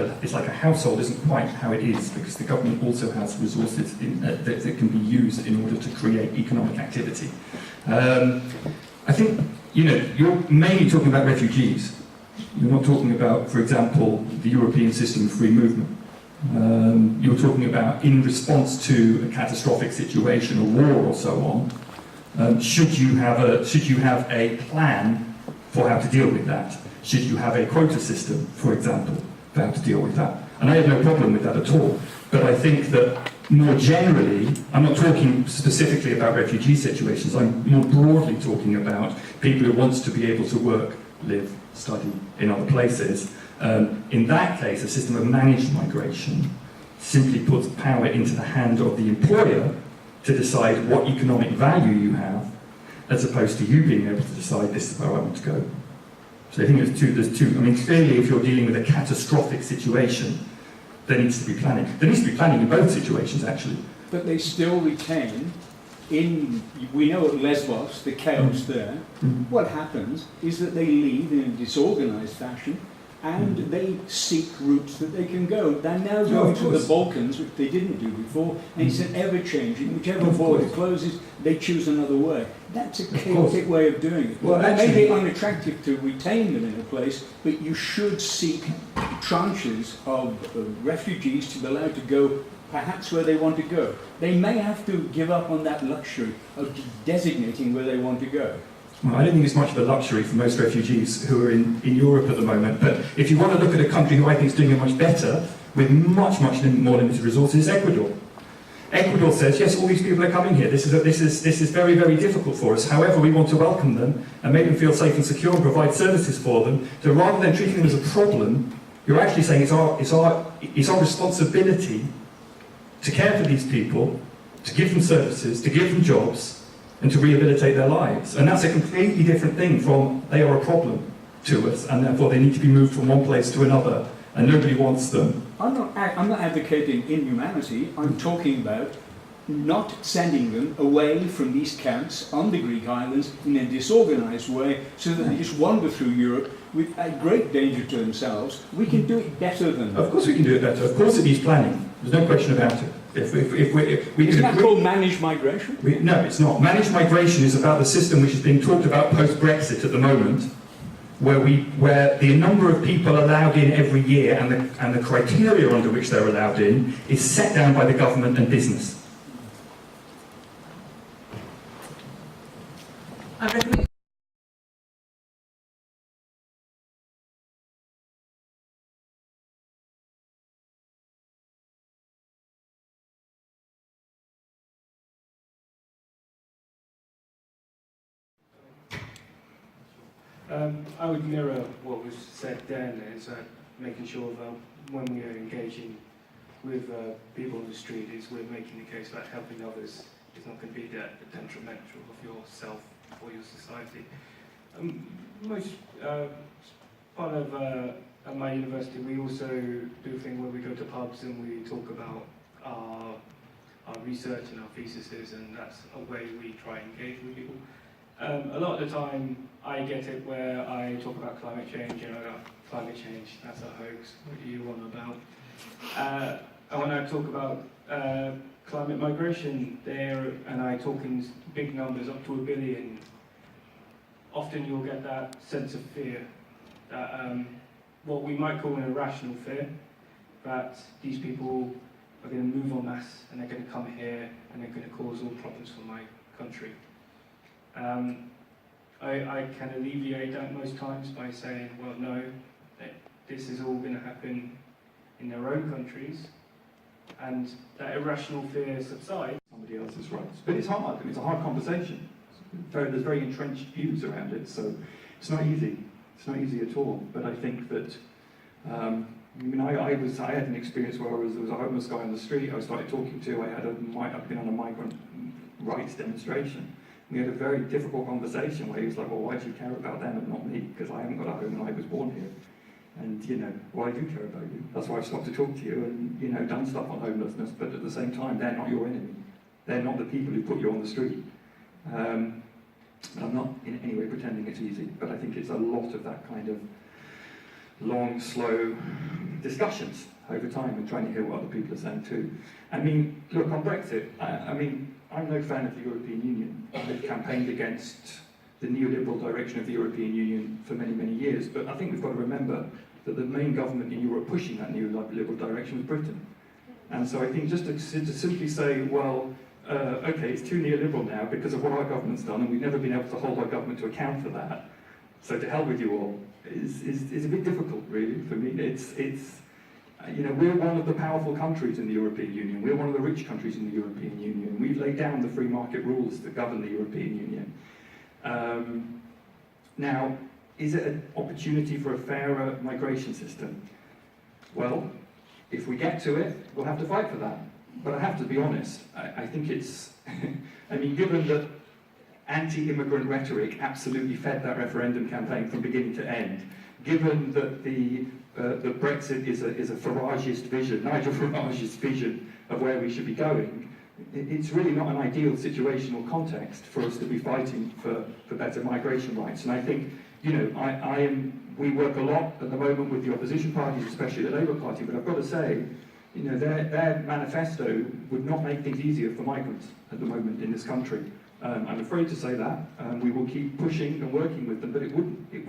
a household isn't quite how it is, because the government also has resources that can be used in order to create economic activity. I think you're mainly talking about refugees. You're not talking about, for example, the European system of free movement. You're talking about in response to a catastrophic situation, a war or so on, should you have a plan for how to deal with that? Should you have a quota system, for example, for how to deal with that? And I have no problem with that at all. But I think that more generally, I'm not talking specifically about refugee situations, I'm more broadly talking about people who want to be able to work, live, study in other places. In that case, a system of managed migration simply puts power into the hand of the employer to decide what economic value you have, as opposed to you being able to decide this is where I want to go. So I think there's two. I mean, clearly if you're dealing with a catastrophic situation, there needs to be planning. There needs to be planning in both situations, actually. But they still retain, we know at Lesbos, the chaos there, what happens is that they leave in a disorganised fashion, and they seek routes that they can go. They're now going to the Balkans, which they didn't do before, and it's an ever-changing. Whichever border closes, they choose another way. That's a chaotic way of doing it. Well, it may be unattractive to retain them in a place, but you should seek tranches of refugees to be allowed to go perhaps where they want to go. They may have to give up on that luxury of designating where they want to go. Well, I don't think it's much of a luxury for most refugees who are in Europe at the moment, but if you want to look at a country who I think is doing it much better, with much more limited resources, Ecuador. Ecuador says, yes, all these people are coming here, this is very, very difficult for us, however we want to welcome them and make them feel safe and secure and provide services for them. So rather than treating them as a problem, you're actually saying it's our responsibility to care for these people, to give them services, to give them jobs, and to rehabilitate their lives. And that's a completely different thing from they are a problem to us, and therefore they need to be moved from one place to another, and nobody wants them. I'm not advocating inhumanity. I'm talking about not sending them away from these camps on the Greek islands in a disorganised way, so that they just wander through Europe with a great danger to themselves. We can do it better than that. Of course we can do it better. Of course it needs planning. There's no question about it. Isn't that called managed migration? No, it's not. Managed migration is about the system which is being talked about post-Brexit at the moment, where the number of people allowed in every year and the criteria under which they're allowed in is set down by the government and business. I recommend. I would mirror what was said then, is making sure that when we are engaging with people on the street, is we're making the case that helping others is not going to be detrimental of yourself or your society. Most part of at my university, we also do a thing where we go to pubs and we talk about our research and our theses, and that's a way we try and engage with people. A lot of the time, I get it where I talk about climate change, and I go, climate change, that's a hoax, what do you want about? And when I talk about climate migration there, and I talk in big numbers, up to 1 billion, often you'll get that sense of fear, that what we might call an irrational fear, that these people are going to move en masse, and they're going to come here, and they're going to cause all problems for my country. I can alleviate that most times by saying, well, no, this is all going to happen in their own countries, and that irrational fear subsides. Somebody else's rights. But it's hard, and it's a hard conversation. There's very entrenched views around it, so it's not easy. It's not easy at all. But I think that, I had an experience where there was a homeless guy on the street I started talking to. I'd been on a migrant rights demonstration. We had a very difficult conversation where he was like, well, why do you care about them and not me? Because I haven't got a home and I was born here. And, why do you care about you? That's why I've stopped to talk to you and, done stuff on homelessness. But at the same time, they're not your enemy. They're not the people who put you on the street. I'm not in any way pretending it's easy, but I think it's a lot of that kind of long, slow discussions over time and trying to hear what other people are saying too. I mean, look, on Brexit, I'm no fan of the European Union. I've campaigned against the neoliberal direction of the European Union for many, many years, but I think we've got to remember that the main government in Europe pushing that neoliberal direction was Britain. And so I think just to simply say, well, okay, it's too neoliberal now because of what our government's done, and we've never been able to hold our government to account for that, so to hell with you all, is a bit difficult, really, for me. We're one of the powerful countries in the European Union. We're one of the rich countries in the European Union. We've laid down the free market rules that govern the European Union. Now, is it an opportunity for a fairer migration system? Well, if we get to it, we'll have to fight for that. But I have to be honest, I think it's, given that anti-immigrant rhetoric absolutely fed that referendum campaign from beginning to end, given that the Brexit is a Farageist vision, Nigel Farage's vision of where we should be going, it's really not an ideal situational context for us to be fighting for better migration rights. And I think, we work a lot at the moment with the opposition parties, especially the Labour Party, but I've got to say, their manifesto would not make things easier for migrants at the moment in this country. I'm afraid to say that. We will keep pushing and working with them, but it wouldn't. It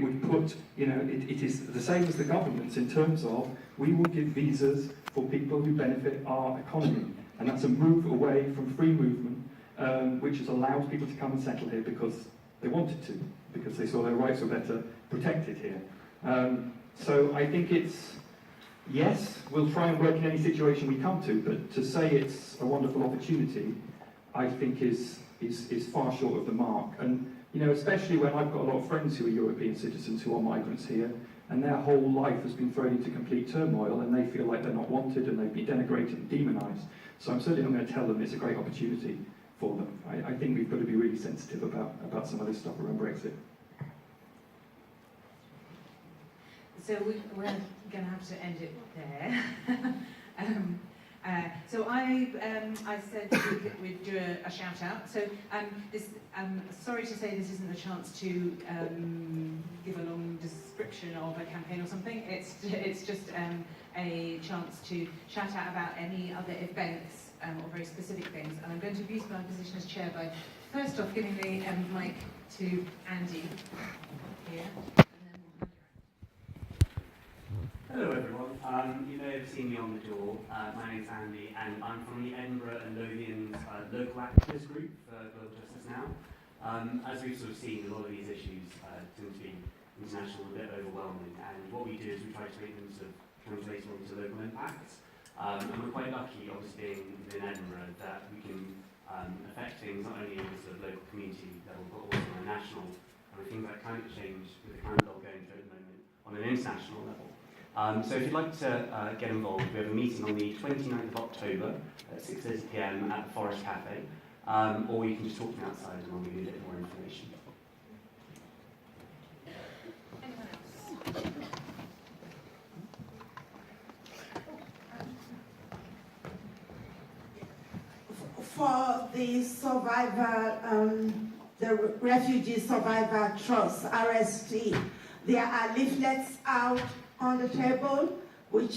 would put, it is the same as the governments in terms of we will give visas for people who benefit our economy. And that's a move away from free movement, which has allowed people to come and settle here because they wanted to, because they saw their rights were better protected here. So I think it's, yes, we'll try and work in any situation we come to, but to say it's a wonderful opportunity, I think is far short of the mark. And especially when I've got a lot of friends who are European citizens who are migrants here, and their whole life has been thrown into complete turmoil, and they feel like they're not wanted, and they've been denigrated and demonised. So I'm certainly not going to tell them it's a great opportunity for them. I think we've got to be really sensitive about some of this stuff around Brexit. So we're going to have to end it there. So I said we'd do a shout out. So sorry to say this isn't a chance to give a long description of a campaign or something. It's just a chance to shout out about any other events or very specific things. And I'm going to abuse my position as chair by first off giving the mic to Andy here. Hello everyone, you may have seen me on the door. My name's Andy and I'm from the Edinburgh and Lothian local activist group for Global Justice Now. As we've sort of seen, a lot of these issues tend to be international and a bit overwhelming, and what we do is we try to make them sort of translatable into local impacts. And we're quite lucky, obviously being in Edinburgh, that we can affect things not only at the sort of local community level, but also on a national, and things like climate change, with the climate bill going through at the moment, on an international level. So if you'd like to get involved, we have a meeting on the 29th of October at 6:30 PM at the Forest Cafe, or you can just talk to me outside and I'll give you a bit more information. Anyone else? For the survivor, the Refugee Survivor Trust, RST, there are leaflets out on the table which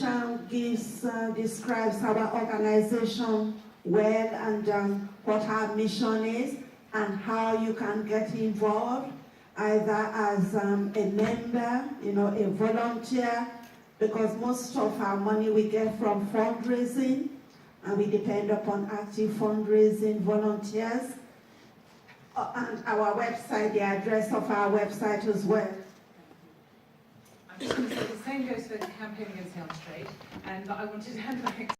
describes our organization well and what our mission is and how you can get involved, either as a member, a volunteer, because most of our money we get from fundraising, and we depend upon active fundraising volunteers. And our website, the address of our website as well. I'm just going to say the same goes for campaigning against the arms trade, but I wanted to hand back